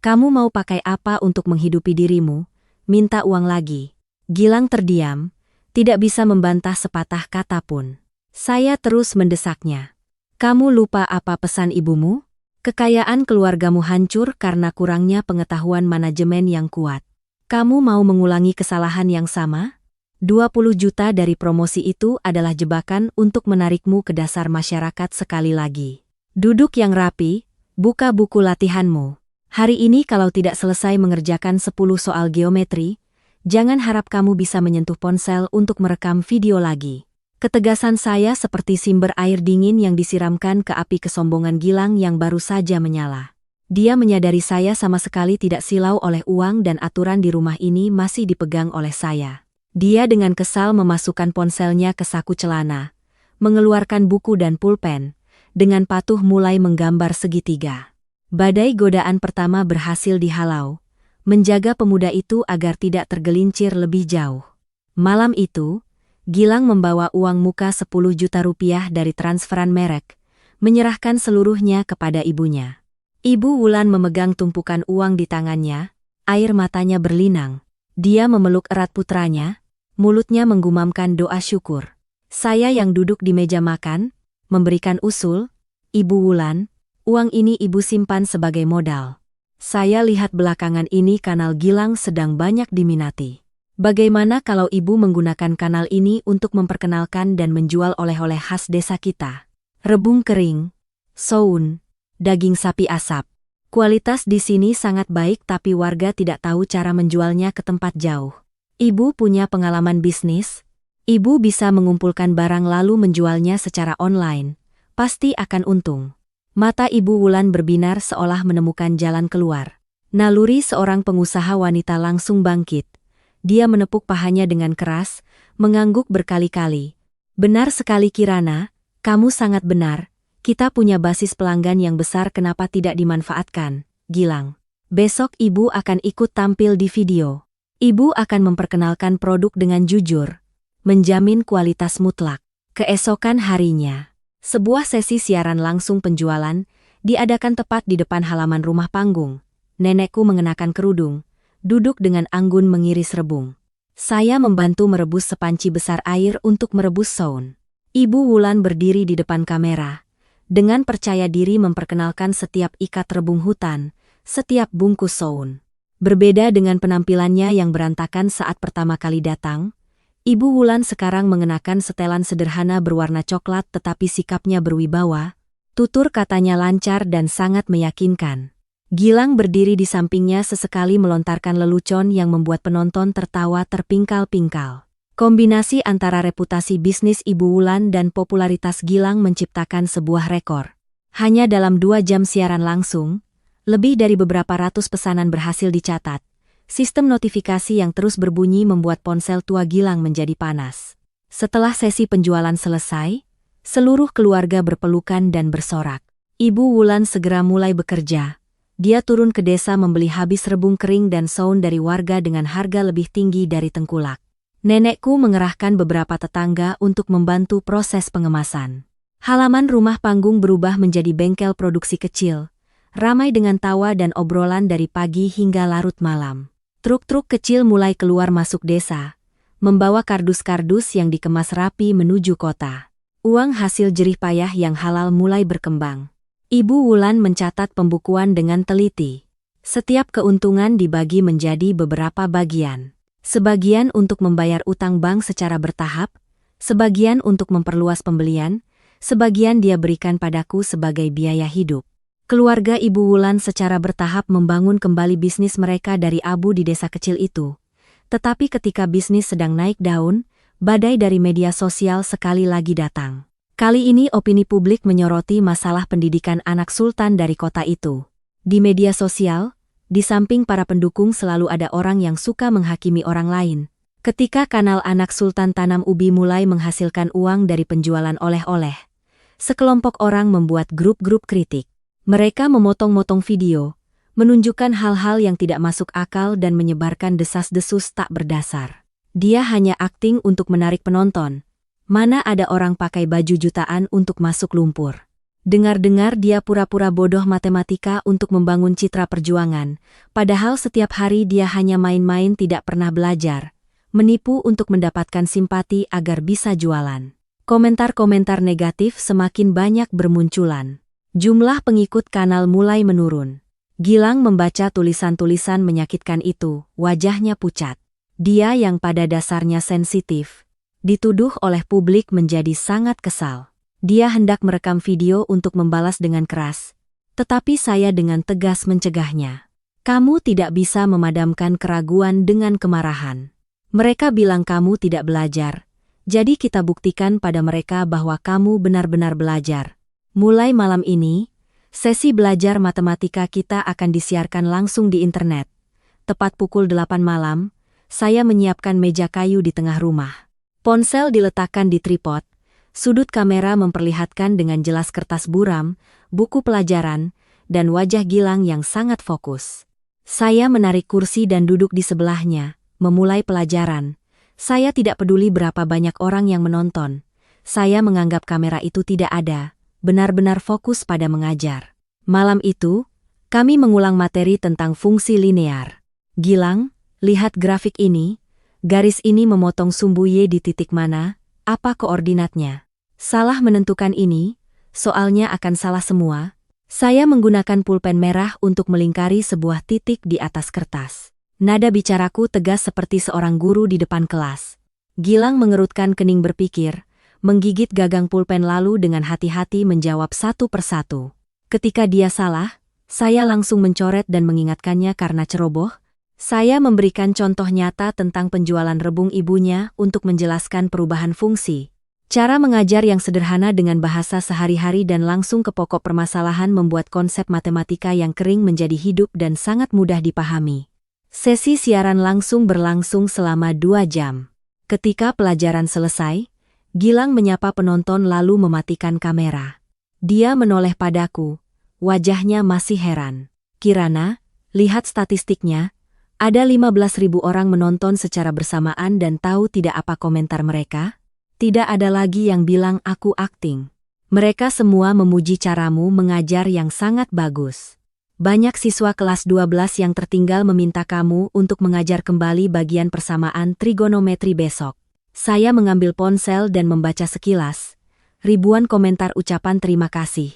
Kamu mau pakai apa untuk menghidupi dirimu? Minta uang lagi. Gilang terdiam, tidak bisa membantah sepatah kata pun. Saya terus mendesaknya. Kamu lupa apa pesan ibumu? Kekayaan keluargamu hancur karena kurangnya pengetahuan manajemen yang kuat. Kamu mau mengulangi kesalahan yang sama? 20 juta dari promosi itu adalah jebakan untuk menarikmu ke dasar masyarakat sekali lagi. Duduk yang rapi, buka buku latihanmu. Hari ini kalau tidak selesai mengerjakan 10 soal geometri, jangan harap kamu bisa menyentuh ponsel untuk merekam video lagi. Ketegasan saya seperti sumber air dingin yang disiramkan ke api kesombongan Gilang yang baru saja menyala. Dia menyadari saya sama sekali tidak silau oleh uang dan aturan di rumah ini masih dipegang oleh saya. Dia dengan kesal memasukkan ponselnya ke saku celana, mengeluarkan buku dan pulpen, dengan patuh mulai menggambar segitiga. Badai godaan pertama berhasil dihalau, menjaga pemuda itu agar tidak tergelincir lebih jauh. Malam itu, Gilang membawa uang muka 10 juta rupiah dari transferan merek, menyerahkan seluruhnya kepada ibunya. Ibu Wulan memegang tumpukan uang di tangannya, air matanya berlinang. Dia memeluk erat putranya, mulutnya menggumamkan doa syukur. Saya yang duduk di meja makan, memberikan usul, Ibu Wulan, uang ini ibu simpan sebagai modal. Saya lihat belakangan ini kanal Gilang sedang banyak diminati. Bagaimana kalau ibu menggunakan kanal ini untuk memperkenalkan dan menjual oleh-oleh khas desa kita? Rebung kering, soun, daging sapi asap. Kualitas di sini sangat baik tapi warga tidak tahu cara menjualnya ke tempat jauh. Ibu punya pengalaman bisnis. Ibu bisa mengumpulkan barang lalu menjualnya secara online. Pasti akan untung. Mata Ibu Wulan berbinar seolah menemukan jalan keluar. Naluri seorang pengusaha wanita langsung bangkit. Dia menepuk pahanya dengan keras, mengangguk berkali-kali. Benar sekali Kirana, kamu sangat benar. Kita punya basis pelanggan yang besar, kenapa tidak dimanfaatkan, Gilang. Besok ibu akan ikut tampil di video. Ibu akan memperkenalkan produk dengan jujur, menjamin kualitas mutlak. Keesokan harinya, sebuah sesi siaran langsung penjualan diadakan tepat di depan halaman rumah panggung. Nenekku mengenakan kerudung, duduk dengan anggun mengiris rebung. Saya membantu merebus sepanci besar air untuk merebus soun. Ibu Wulan berdiri di depan kamera, dengan percaya diri memperkenalkan setiap ikat rebung hutan, setiap bungkus soun. Berbeda dengan penampilannya yang berantakan saat pertama kali datang, Ibu Wulan sekarang mengenakan setelan sederhana berwarna coklat tetapi sikapnya berwibawa, tutur katanya lancar dan sangat meyakinkan. Gilang berdiri di sampingnya sesekali melontarkan lelucon yang membuat penonton tertawa terpingkal-pingkal. Kombinasi antara reputasi bisnis Ibu Wulan dan popularitas Gilang menciptakan sebuah rekor. Hanya dalam 2 jam siaran langsung, lebih dari beberapa ratus pesanan berhasil dicatat. Sistem notifikasi yang terus berbunyi membuat ponsel tua Gilang menjadi panas. Setelah sesi penjualan selesai, seluruh keluarga berpelukan dan bersorak. Ibu Wulan segera mulai bekerja. Dia turun ke desa membeli habis rebung kering dan soun dari warga dengan harga lebih tinggi dari tengkulak. Nenekku mengerahkan beberapa tetangga untuk membantu proses pengemasan. Halaman rumah panggung berubah menjadi bengkel produksi kecil, ramai dengan tawa dan obrolan dari pagi hingga larut malam. Truk-truk kecil mulai keluar masuk desa, membawa kardus-kardus yang dikemas rapi menuju kota. Uang hasil jerih payah yang halal mulai berkembang. Ibu Wulan mencatat pembukuan dengan teliti. Setiap keuntungan dibagi menjadi beberapa bagian. Sebagian untuk membayar utang bank secara bertahap, sebagian untuk memperluas pembelian, sebagian dia berikan padaku sebagai biaya hidup. Keluarga Ibu Wulan secara bertahap membangun kembali bisnis mereka dari abu di desa kecil itu. Tetapi ketika bisnis sedang naik daun, badai dari media sosial sekali lagi datang. Kali ini opini publik menyoroti masalah pendidikan anak sultan dari kota itu. Di media sosial, di samping para pendukung selalu ada orang yang suka menghakimi orang lain. Ketika kanal Anak Sultan Tanam Ubi mulai menghasilkan uang dari penjualan oleh-oleh, sekelompok orang membuat grup-grup kritik. Mereka memotong-motong video, menunjukkan hal-hal yang tidak masuk akal dan menyebarkan desas-desus tak berdasar. Dia hanya akting untuk menarik penonton. Mana ada orang pakai baju jutaan untuk masuk lumpur. Dengar-dengar dia pura-pura bodoh matematika untuk membangun citra perjuangan, padahal setiap hari dia hanya main-main tidak pernah belajar. Menipu untuk mendapatkan simpati agar bisa jualan. Komentar-komentar negatif semakin banyak bermunculan. Jumlah pengikut kanal mulai menurun. Gilang membaca tulisan-tulisan menyakitkan itu, wajahnya pucat. Dia yang pada dasarnya sensitif, dituduh oleh publik menjadi sangat kesal. Dia hendak merekam video untuk membalas dengan keras, tetapi saya dengan tegas mencegahnya. Kamu tidak bisa memadamkan keraguan dengan kemarahan. Mereka bilang kamu tidak belajar, jadi kita buktikan pada mereka bahwa kamu benar-benar belajar. Mulai malam ini, sesi belajar matematika kita akan disiarkan langsung di internet. Tepat pukul 8 malam, saya menyiapkan meja kayu di tengah rumah. Ponsel diletakkan di tripod, sudut kamera memperlihatkan dengan jelas kertas buram, buku pelajaran, dan wajah Gilang yang sangat fokus. Saya menarik kursi dan duduk di sebelahnya. Memulai pelajaran, saya tidak peduli berapa banyak orang yang menonton. Saya menganggap kamera itu tidak ada, benar-benar fokus pada mengajar. Malam itu, kami mengulang materi tentang fungsi linear. Gilang, lihat grafik ini, garis ini memotong sumbu Y di titik mana, apa koordinatnya? Salah menentukan ini, soalnya akan salah semua. Saya menggunakan pulpen merah untuk melingkari sebuah titik di atas kertas. Nada bicaraku tegas seperti seorang guru di depan kelas. Gilang mengerutkan kening berpikir, menggigit gagang pulpen lalu dengan hati-hati menjawab satu persatu. Ketika dia salah, saya langsung mencoret dan mengingatkannya karena ceroboh. Saya memberikan contoh nyata tentang penjualan rebung ibunya untuk menjelaskan perubahan fungsi. Cara mengajar yang sederhana dengan bahasa sehari-hari dan langsung ke pokok permasalahan membuat konsep matematika yang kering menjadi hidup dan sangat mudah dipahami. Sesi siaran langsung berlangsung selama 2 jam. Ketika pelajaran selesai, Gilang menyapa penonton lalu mematikan kamera. Dia menoleh padaku, wajahnya masih heran. Kirana, lihat statistiknya, ada 15.000 orang menonton secara bersamaan dan tahu tidak apa komentar mereka? Tidak ada lagi yang bilang aku akting. Mereka semua memuji caramu mengajar yang sangat bagus. Banyak siswa kelas 12 yang tertinggal meminta kamu untuk mengajar kembali bagian persamaan trigonometri besok. Saya mengambil ponsel dan membaca sekilas. Ribuan komentar ucapan terima kasih.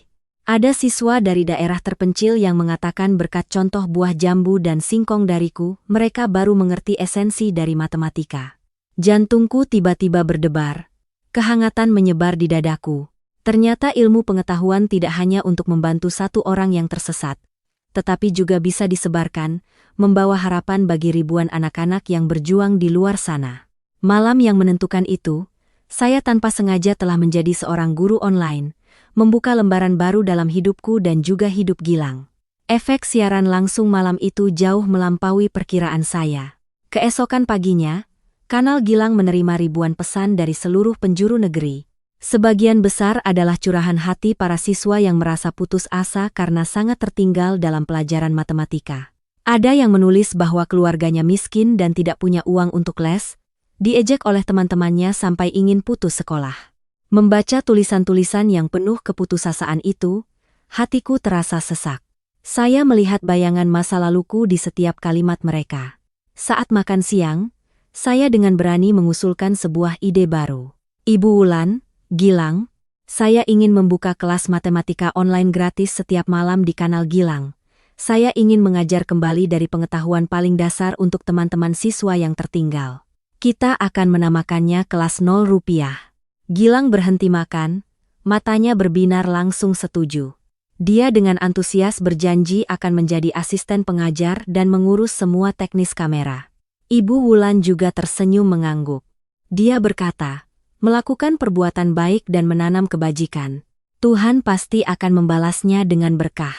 Ada siswa dari daerah terpencil yang mengatakan berkat contoh buah jambu dan singkong dariku, mereka baru mengerti esensi dari matematika. Jantungku tiba-tiba berdebar. Kehangatan menyebar di dadaku. Ternyata ilmu pengetahuan tidak hanya untuk membantu satu orang yang tersesat, tetapi juga bisa disebarkan, membawa harapan bagi ribuan anak-anak yang berjuang di luar sana. Malam yang menentukan itu, saya tanpa sengaja telah menjadi seorang guru online, membuka lembaran baru dalam hidupku dan juga hidup Gilang. Efek siaran langsung malam itu jauh melampaui perkiraan saya. Keesokan paginya, kanal Gilang menerima ribuan pesan dari seluruh penjuru negeri. Sebagian besar adalah curahan hati para siswa yang merasa putus asa karena sangat tertinggal dalam pelajaran matematika. Ada yang menulis bahwa keluarganya miskin dan tidak punya uang untuk les, diejek oleh teman-temannya sampai ingin putus sekolah. Membaca tulisan-tulisan yang penuh keputusasaan itu, hatiku terasa sesak. Saya melihat bayangan masa laluku di setiap kalimat mereka. Saat makan siang, saya dengan berani mengusulkan sebuah ide baru. Ibu Wulan, Gilang, saya ingin membuka kelas matematika online gratis setiap malam di kanal Gilang. Saya ingin mengajar kembali dari pengetahuan paling dasar untuk teman-teman siswa yang tertinggal. Kita akan menamakannya kelas 0 rupiah. Gilang berhenti makan, matanya berbinar langsung setuju. Dia dengan antusias berjanji akan menjadi asisten pengajar dan mengurus semua teknis kamera. Ibu Wulan juga tersenyum mengangguk. Dia berkata, melakukan perbuatan baik dan menanam kebajikan, Tuhan pasti akan membalasnya dengan berkah.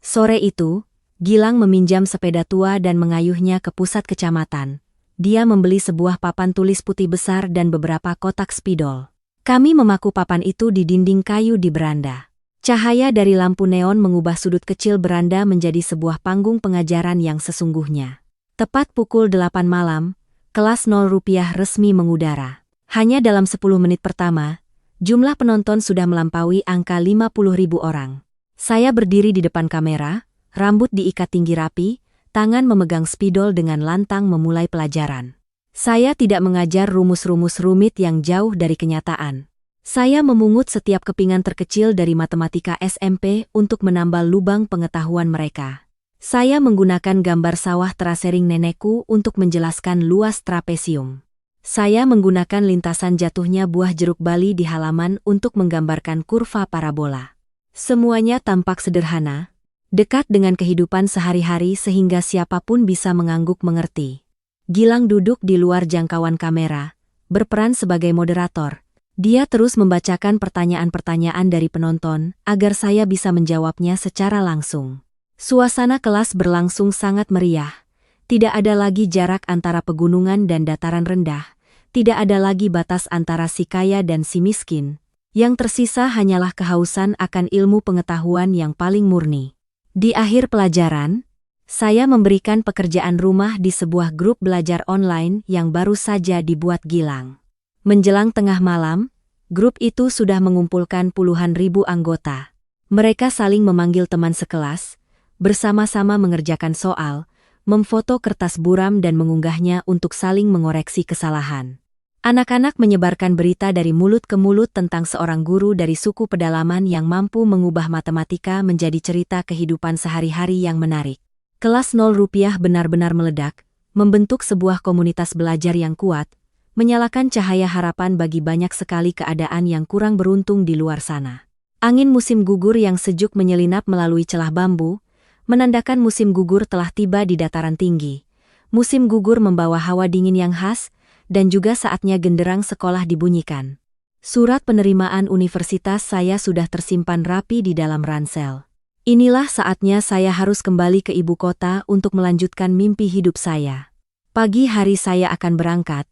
Sore itu, Gilang meminjam sepeda tua dan mengayuhnya ke pusat kecamatan. Dia membeli sebuah papan tulis putih besar dan beberapa kotak spidol. Kami memaku papan itu di dinding kayu di beranda. Cahaya dari lampu neon mengubah sudut kecil beranda menjadi sebuah panggung pengajaran yang sesungguhnya. Tepat pukul 8 malam, kelas 0 rupiah resmi mengudara. Hanya dalam 10 menit pertama, jumlah penonton sudah melampaui angka 50.000 orang. Saya berdiri di depan kamera, rambut diikat tinggi rapi, tangan memegang spidol dengan lantang memulai pelajaran. Saya tidak mengajar rumus-rumus rumit yang jauh dari kenyataan. Saya memungut setiap kepingan terkecil dari matematika SMP untuk menambal lubang pengetahuan mereka. Saya menggunakan gambar sawah terasering nenekku untuk menjelaskan luas trapesium. Saya menggunakan lintasan jatuhnya buah jeruk bali di halaman untuk menggambarkan kurva parabola. Semuanya tampak sederhana, dekat dengan kehidupan sehari-hari sehingga siapapun bisa mengangguk mengerti. Gilang duduk di luar jangkauan kamera, berperan sebagai moderator. Dia terus membacakan pertanyaan-pertanyaan dari penonton agar saya bisa menjawabnya secara langsung. Suasana kelas berlangsung sangat meriah. Tidak ada lagi jarak antara pegunungan dan dataran rendah. Tidak ada lagi batas antara si kaya dan si miskin. Yang tersisa hanyalah kehausan akan ilmu pengetahuan yang paling murni. Di akhir pelajaran, saya memberikan pekerjaan rumah di sebuah grup belajar online yang baru saja dibuat Gilang. Menjelang tengah malam, grup itu sudah mengumpulkan puluhan ribu anggota. Mereka saling memanggil teman sekelas, bersama-sama mengerjakan soal, memfoto kertas buram dan mengunggahnya untuk saling mengoreksi kesalahan. Anak-anak menyebarkan berita dari mulut ke mulut tentang seorang guru dari suku pedalaman yang mampu mengubah matematika menjadi cerita kehidupan sehari-hari yang menarik. Kelas 0 rupiah benar-benar meledak, membentuk sebuah komunitas belajar yang kuat, menyalakan cahaya harapan bagi banyak sekali keadaan yang kurang beruntung di luar sana. Angin musim gugur yang sejuk menyelinap melalui celah bambu, menandakan musim gugur telah tiba di dataran tinggi. Musim gugur membawa hawa dingin yang khas, dan juga saatnya genderang sekolah dibunyikan. Surat penerimaan universitas saya sudah tersimpan rapi di dalam ransel. Inilah saatnya saya harus kembali ke ibu kota untuk melanjutkan mimpi hidup saya. Pagi hari saya akan berangkat.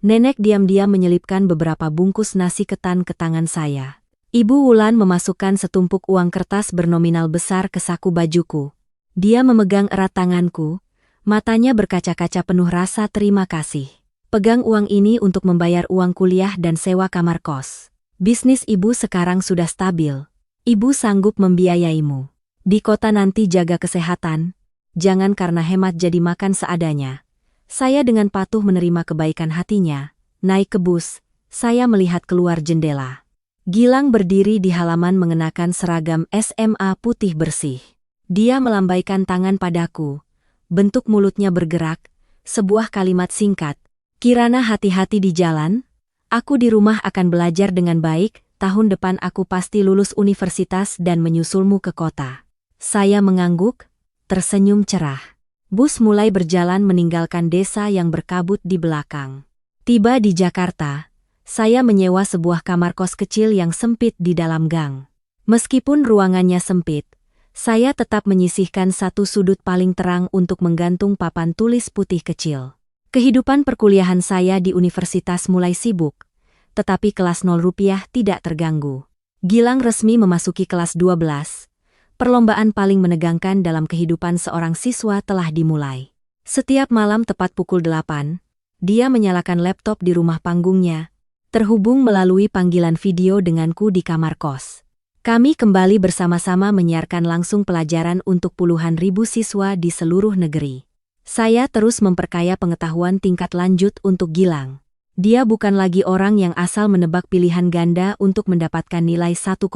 Nenek diam-diam menyelipkan beberapa bungkus nasi ketan ke tangan saya. Ibu Wulan memasukkan setumpuk uang kertas bernominal besar ke saku bajuku. Dia memegang erat tanganku, matanya berkaca-kaca penuh rasa terima kasih. Pegang uang ini untuk membayar uang kuliah dan sewa kamar kos. Bisnis ibu sekarang sudah stabil. Ibu sanggup membiayaimu. Di kota nanti jaga kesehatan, jangan karena hemat jadi makan seadanya. Saya dengan patuh menerima kebaikan hatinya. Naik ke bus, saya melihat keluar jendela. Gilang berdiri di halaman mengenakan seragam SMA putih bersih. Dia melambaikan tangan padaku. Bentuk mulutnya bergerak, sebuah kalimat singkat. Kirana hati-hati di jalan. Aku di rumah akan belajar dengan baik, tahun depan aku pasti lulus universitas dan menyusulmu ke kota. Saya mengangguk, tersenyum cerah. Bus mulai berjalan meninggalkan desa yang berkabut di belakang. Tiba di Jakarta, saya menyewa sebuah kamar kos kecil yang sempit di dalam gang. Meskipun ruangannya sempit, saya tetap menyisihkan satu sudut paling terang untuk menggantung papan tulis putih kecil. Kehidupan perkuliahan saya di universitas mulai sibuk, tetapi kelas 0 rupiah tidak terganggu. Gilang resmi memasuki kelas 12. Perlombaan paling menegangkan dalam kehidupan seorang siswa telah dimulai. Setiap malam tepat pukul 8, dia menyalakan laptop di rumah panggungnya, terhubung melalui panggilan video denganku di kamar kos. Kami kembali bersama-sama menyiarkan langsung pelajaran untuk puluhan ribu siswa di seluruh negeri. Saya terus memperkaya pengetahuan tingkat lanjut untuk Gilang. Dia bukan lagi orang yang asal menebak pilihan ganda untuk mendapatkan nilai 1,5.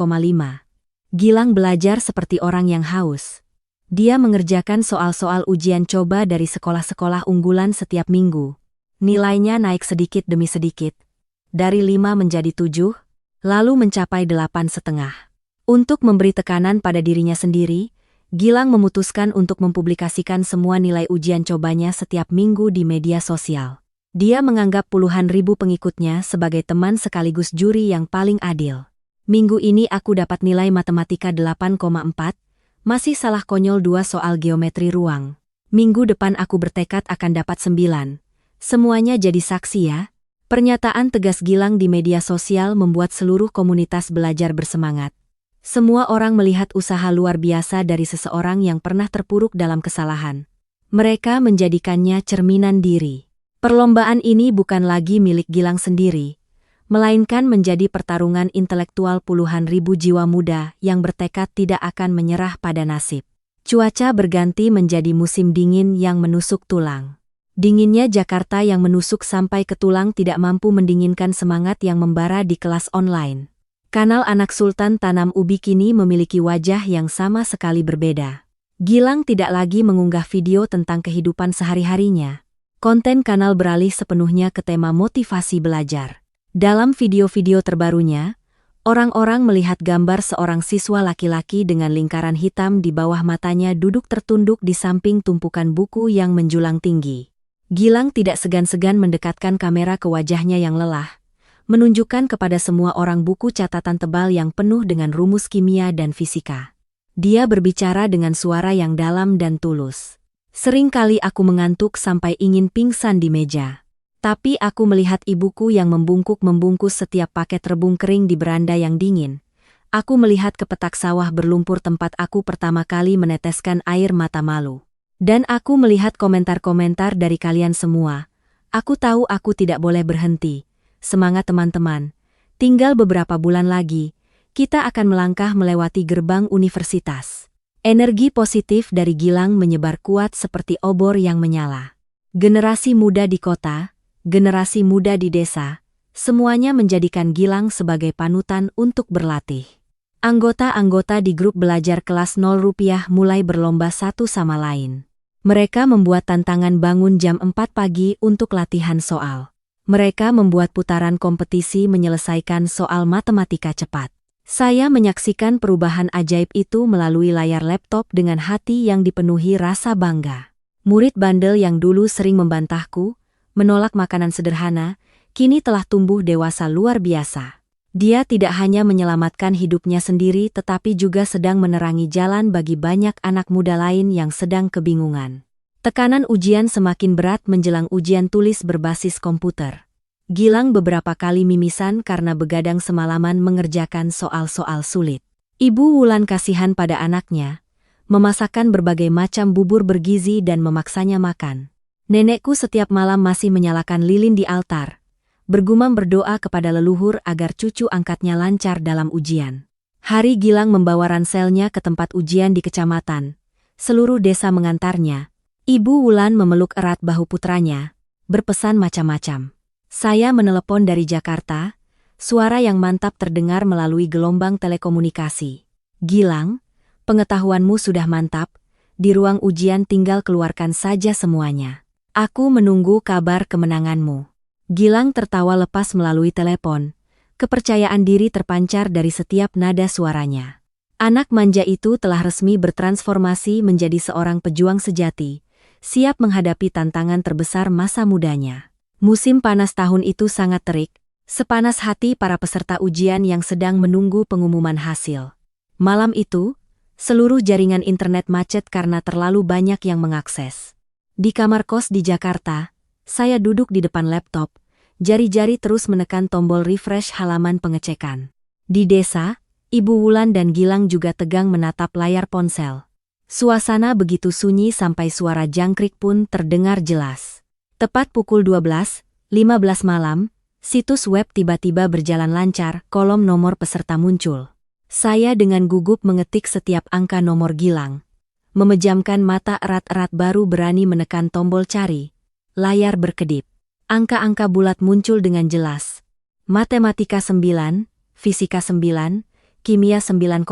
Gilang belajar seperti orang yang haus. Dia mengerjakan soal-soal ujian coba dari sekolah-sekolah unggulan setiap minggu. Nilainya naik sedikit demi sedikit. Dari 5 menjadi 7, lalu mencapai 8,5. Untuk memberi tekanan pada dirinya sendiri, Gilang memutuskan untuk mempublikasikan semua nilai ujian cobanya setiap minggu di media sosial. Dia menganggap puluhan ribu pengikutnya sebagai teman sekaligus juri yang paling adil. Minggu ini aku dapat nilai matematika 8,4, masih salah konyol 2 soal geometri ruang. Minggu depan aku bertekad akan dapat 9. Semuanya jadi saksi ya. Pernyataan tegas Gilang di media sosial membuat seluruh komunitas belajar bersemangat. Semua orang melihat usaha luar biasa dari seseorang yang pernah terpuruk dalam kesalahan. Mereka menjadikannya cerminan diri. Perlombaan ini bukan lagi milik Gilang sendiri, melainkan menjadi pertarungan intelektual puluhan ribu jiwa muda yang bertekad tidak akan menyerah pada nasib. Cuaca berganti menjadi musim dingin yang menusuk tulang. Dinginnya Jakarta yang menusuk sampai ke tulang tidak mampu mendinginkan semangat yang membara di kelas online. Kanal Anak Sultan Tanam Ubi kini memiliki wajah yang sama sekali berbeda. Gilang tidak lagi mengunggah video tentang kehidupan sehari-harinya. Konten kanal beralih sepenuhnya ke tema motivasi belajar. Dalam video-video terbarunya, orang-orang melihat gambar seorang siswa laki-laki dengan lingkaran hitam di bawah matanya duduk tertunduk di samping tumpukan buku yang menjulang tinggi. Gilang tidak segan-segan mendekatkan kamera ke wajahnya yang lelah, menunjukkan kepada semua orang buku catatan tebal yang penuh dengan rumus kimia dan fisika. Dia berbicara dengan suara yang dalam dan tulus. Sering kali aku mengantuk sampai ingin pingsan di meja. Tapi aku melihat ibuku yang membungkus setiap paket rebung kering di beranda yang dingin. Aku melihat ke petak sawah berlumpur tempat aku pertama kali meneteskan air mata malu. Dan aku melihat komentar-komentar dari kalian semua. Aku tahu aku tidak boleh berhenti. Semangat teman-teman. Tinggal beberapa bulan lagi, kita akan melangkah melewati gerbang universitas. Energi positif dari Gilang menyebar kuat seperti obor yang menyala. Generasi muda di kota, generasi muda di desa, semuanya menjadikan Gilang sebagai panutan untuk berlatih. Anggota-anggota di grup belajar kelas 0 rupiah mulai berlomba satu sama lain. Mereka membuat tantangan bangun jam 4 pagi untuk latihan soal. Mereka membuat putaran kompetisi menyelesaikan soal matematika cepat. Saya menyaksikan perubahan ajaib itu melalui layar laptop dengan hati yang dipenuhi rasa bangga. Murid bandel yang dulu sering membantahku, menolak makanan sederhana, kini telah tumbuh dewasa luar biasa. Dia tidak hanya menyelamatkan hidupnya sendiri tetapi juga sedang menerangi jalan bagi banyak anak muda lain yang sedang kebingungan. Tekanan ujian semakin berat menjelang ujian tulis berbasis komputer. Gilang beberapa kali mimisan karena begadang semalaman mengerjakan soal-soal sulit. Ibu Wulan kasihan pada anaknya, memasakkan berbagai macam bubur bergizi dan memaksanya makan. Nenekku setiap malam masih menyalakan lilin di altar, bergumam berdoa kepada leluhur agar cucu angkatnya lancar dalam ujian. Hari Gilang membawa ranselnya ke tempat ujian di kecamatan. Seluruh desa mengantarnya. Ibu Wulan memeluk erat bahu putranya, berpesan macam-macam. Saya menelepon dari Jakarta, suara yang mantap terdengar melalui gelombang telekomunikasi. Gilang, pengetahuanmu sudah mantap, di ruang ujian tinggal keluarkan saja semuanya. Aku menunggu kabar kemenanganmu. Gilang tertawa lepas melalui telepon. Kepercayaan diri terpancar dari setiap nada suaranya. Anak manja itu telah resmi bertransformasi menjadi seorang pejuang sejati, siap menghadapi tantangan terbesar masa mudanya. Musim panas tahun itu sangat terik, sepanas hati para peserta ujian yang sedang menunggu pengumuman hasil. Malam itu, seluruh jaringan internet macet karena terlalu banyak yang mengakses. Di kamar kos di Jakarta, saya duduk di depan laptop, jari-jari terus menekan tombol refresh halaman pengecekan. Di desa, Ibu Wulan dan Gilang juga tegang menatap layar ponsel. Suasana begitu sunyi sampai suara jangkrik pun terdengar jelas. Tepat pukul 12:15 malam, situs web tiba-tiba berjalan lancar, kolom nomor peserta muncul. Saya dengan gugup mengetik setiap angka nomor Gilang. Memejamkan mata erat-erat baru berani menekan tombol cari. Layar berkedip. Angka-angka bulat muncul dengan jelas. Matematika 9, fisika 9, kimia 9,5,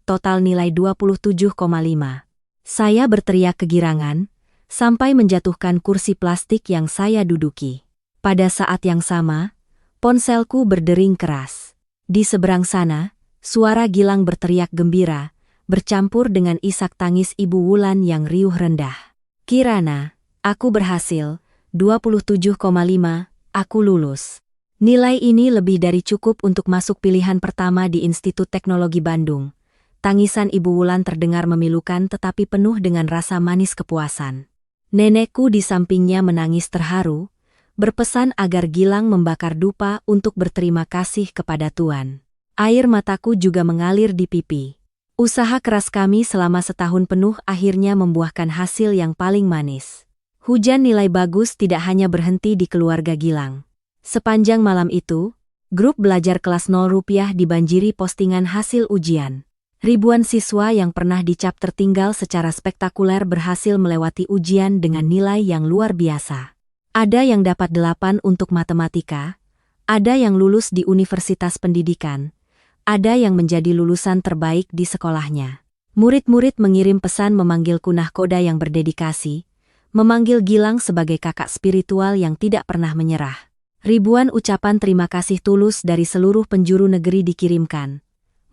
total nilai 27,5. Saya berteriak kegirangan, sampai menjatuhkan kursi plastik yang saya duduki. Pada saat yang sama, ponselku berdering keras. Di seberang sana, suara Gilang berteriak gembira, bercampur dengan isak tangis Ibu Wulan yang riuh rendah. Kirana, aku berhasil, 27,5, aku lulus. Nilai ini lebih dari cukup untuk masuk pilihan pertama di Institut Teknologi Bandung. Tangisan Ibu Wulan terdengar memilukan tetapi penuh dengan rasa manis kepuasan. Nenekku di sampingnya menangis terharu, berpesan agar Gilang membakar dupa untuk berterima kasih kepada Tuan. Air mataku juga mengalir di pipi. Usaha keras kami selama setahun penuh akhirnya membuahkan hasil yang paling manis. Hujan nilai bagus tidak hanya berhenti di keluarga Gilang. Sepanjang malam itu, grup belajar kelas 0 rupiah dibanjiri postingan hasil ujian. Ribuan siswa yang pernah dicap tertinggal secara spektakuler berhasil melewati ujian dengan nilai yang luar biasa. Ada yang dapat 8 untuk matematika, ada yang lulus di universitas pendidikan, ada yang menjadi lulusan terbaik di sekolahnya. Murid-murid mengirim pesan memanggilku nahkoda yang berdedikasi, memanggil Gilang sebagai kakak spiritual yang tidak pernah menyerah. Ribuan ucapan terima kasih tulus dari seluruh penjuru negeri dikirimkan.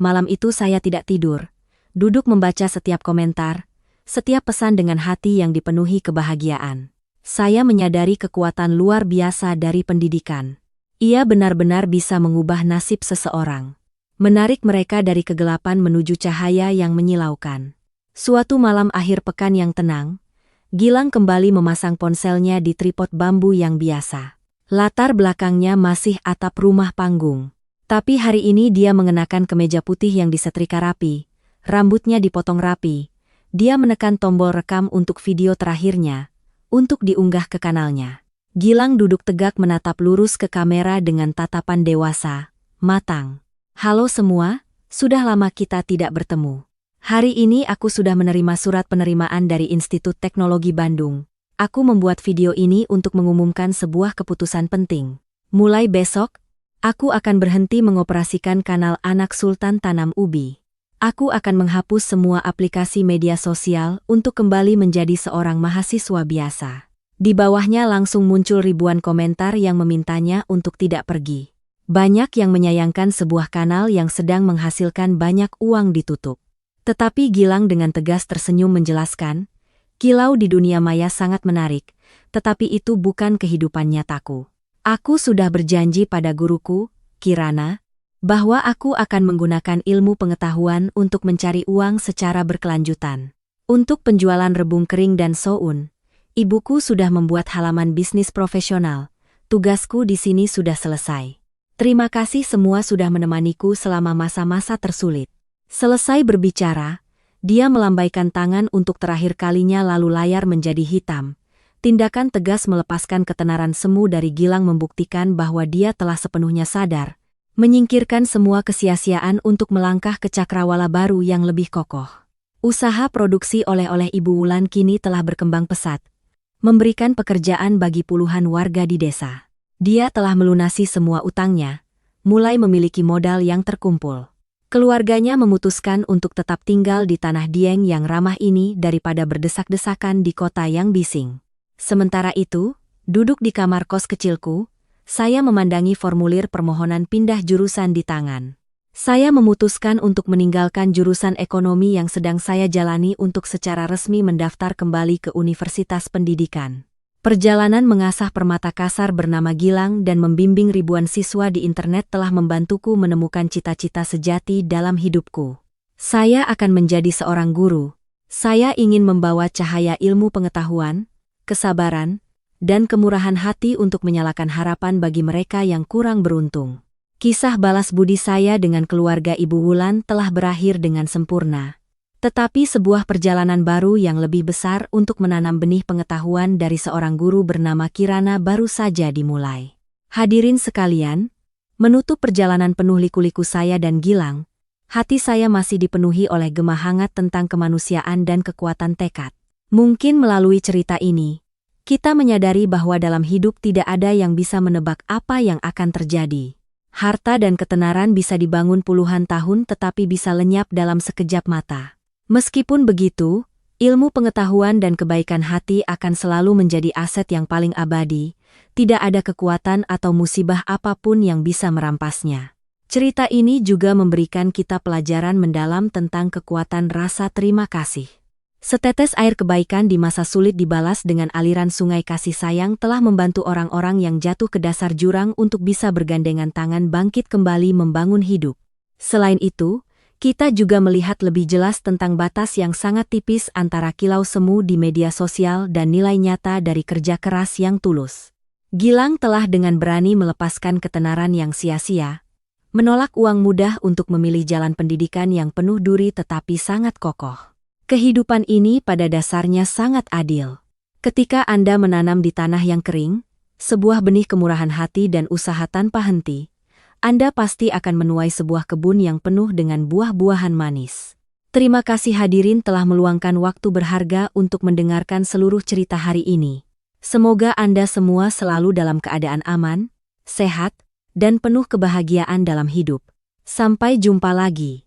Malam itu saya tidak tidur, duduk membaca setiap komentar, setiap pesan dengan hati yang dipenuhi kebahagiaan. Saya menyadari kekuatan luar biasa dari pendidikan. Ia benar-benar bisa mengubah nasib seseorang, menarik mereka dari kegelapan menuju cahaya yang menyilaukan. Suatu malam akhir pekan yang tenang, Gilang kembali memasang ponselnya di tripod bambu yang biasa. Latar belakangnya masih atap rumah panggung. Tapi hari ini dia mengenakan kemeja putih yang disetrika rapi, rambutnya dipotong rapi. Dia menekan tombol rekam untuk video terakhirnya, untuk diunggah ke kanalnya. Gilang duduk tegak menatap lurus ke kamera dengan tatapan dewasa, matang. Halo semua, sudah lama kita tidak bertemu. Hari ini aku sudah menerima surat penerimaan dari Institut Teknologi Bandung. Aku membuat video ini untuk mengumumkan sebuah keputusan penting. Mulai besok, aku akan berhenti mengoperasikan kanal Anak Sultan Tanam Ubi. Aku akan menghapus semua aplikasi media sosial untuk kembali menjadi seorang mahasiswa biasa. Di bawahnya langsung muncul ribuan komentar yang memintanya untuk tidak pergi. Banyak yang menyayangkan sebuah kanal yang sedang menghasilkan banyak uang ditutup. Tetapi Gilang dengan tegas tersenyum menjelaskan, kilau di dunia maya sangat menarik, tetapi itu bukan kehidupan nyataku. Aku sudah berjanji pada guruku, Kirana, bahwa aku akan menggunakan ilmu pengetahuan untuk mencari uang secara berkelanjutan. Untuk penjualan rebung kering dan soun, ibuku sudah membuat halaman bisnis profesional. Tugasku di sini sudah selesai. Terima kasih semua sudah menemaniku selama masa-masa tersulit. Selesai berbicara, dia melambaikan tangan untuk terakhir kalinya lalu layar menjadi hitam. Tindakan tegas melepaskan ketenaran semu dari Gilang membuktikan bahwa dia telah sepenuhnya sadar, menyingkirkan semua kesia-siaan untuk melangkah ke cakrawala baru yang lebih kokoh. Usaha produksi oleh-oleh Ibu Wulan kini telah berkembang pesat, memberikan pekerjaan bagi puluhan warga di desa. Dia telah melunasi semua utangnya, mulai memiliki modal yang terkumpul. Keluarganya memutuskan untuk tetap tinggal di tanah Dieng yang ramah ini daripada berdesak-desakan di kota yang bising. Sementara itu, duduk di kamar kos kecilku, saya memandangi formulir permohonan pindah jurusan di tangan. Saya memutuskan untuk meninggalkan jurusan ekonomi yang sedang saya jalani untuk secara resmi mendaftar kembali ke Universitas Pendidikan. Perjalanan mengasah permata kasar bernama Gilang dan membimbing ribuan siswa di internet telah membantuku menemukan cita-cita sejati dalam hidupku. Saya akan menjadi seorang guru. Saya ingin membawa cahaya ilmu pengetahuan, kesabaran, dan kemurahan hati untuk menyalakan harapan bagi mereka yang kurang beruntung. Kisah balas budi saya dengan keluarga Ibu Wulan telah berakhir dengan sempurna. Tetapi sebuah perjalanan baru yang lebih besar untuk menanam benih pengetahuan dari seorang guru bernama Kirana baru saja dimulai. Hadirin sekalian, menutup perjalanan penuh liku-liku saya dan Gilang, hati saya masih dipenuhi oleh gema hangat tentang kemanusiaan dan kekuatan tekad. Mungkin melalui cerita ini, kita menyadari bahwa dalam hidup tidak ada yang bisa menebak apa yang akan terjadi. Harta dan ketenaran bisa dibangun puluhan tahun tetapi bisa lenyap dalam sekejap mata. Meskipun begitu, ilmu pengetahuan dan kebaikan hati akan selalu menjadi aset yang paling abadi. Tidak ada kekuatan atau musibah apapun yang bisa merampasnya. Cerita ini juga memberikan kita pelajaran mendalam tentang kekuatan rasa terima kasih. Setetes air kebaikan di masa sulit dibalas dengan aliran sungai kasih sayang telah membantu orang-orang yang jatuh ke dasar jurang untuk bisa bergandengan tangan bangkit kembali membangun hidup. Selain itu, Kita juga melihat lebih jelas tentang batas yang sangat tipis antara kilau semu di media sosial dan nilai nyata dari kerja keras yang tulus. Gilang telah dengan berani melepaskan ketenaran yang sia-sia, menolak uang mudah untuk memilih jalan pendidikan yang penuh duri tetapi sangat kokoh. Kehidupan ini pada dasarnya sangat adil. Ketika Anda menanam di tanah yang kering, sebuah benih kemurahan hati dan usaha tanpa henti, Anda pasti akan menuai sebuah kebun yang penuh dengan buah-buahan manis. Terima kasih hadirin telah meluangkan waktu berharga untuk mendengarkan seluruh cerita hari ini. Semoga Anda semua selalu dalam keadaan aman, sehat, dan penuh kebahagiaan dalam hidup. Sampai jumpa lagi.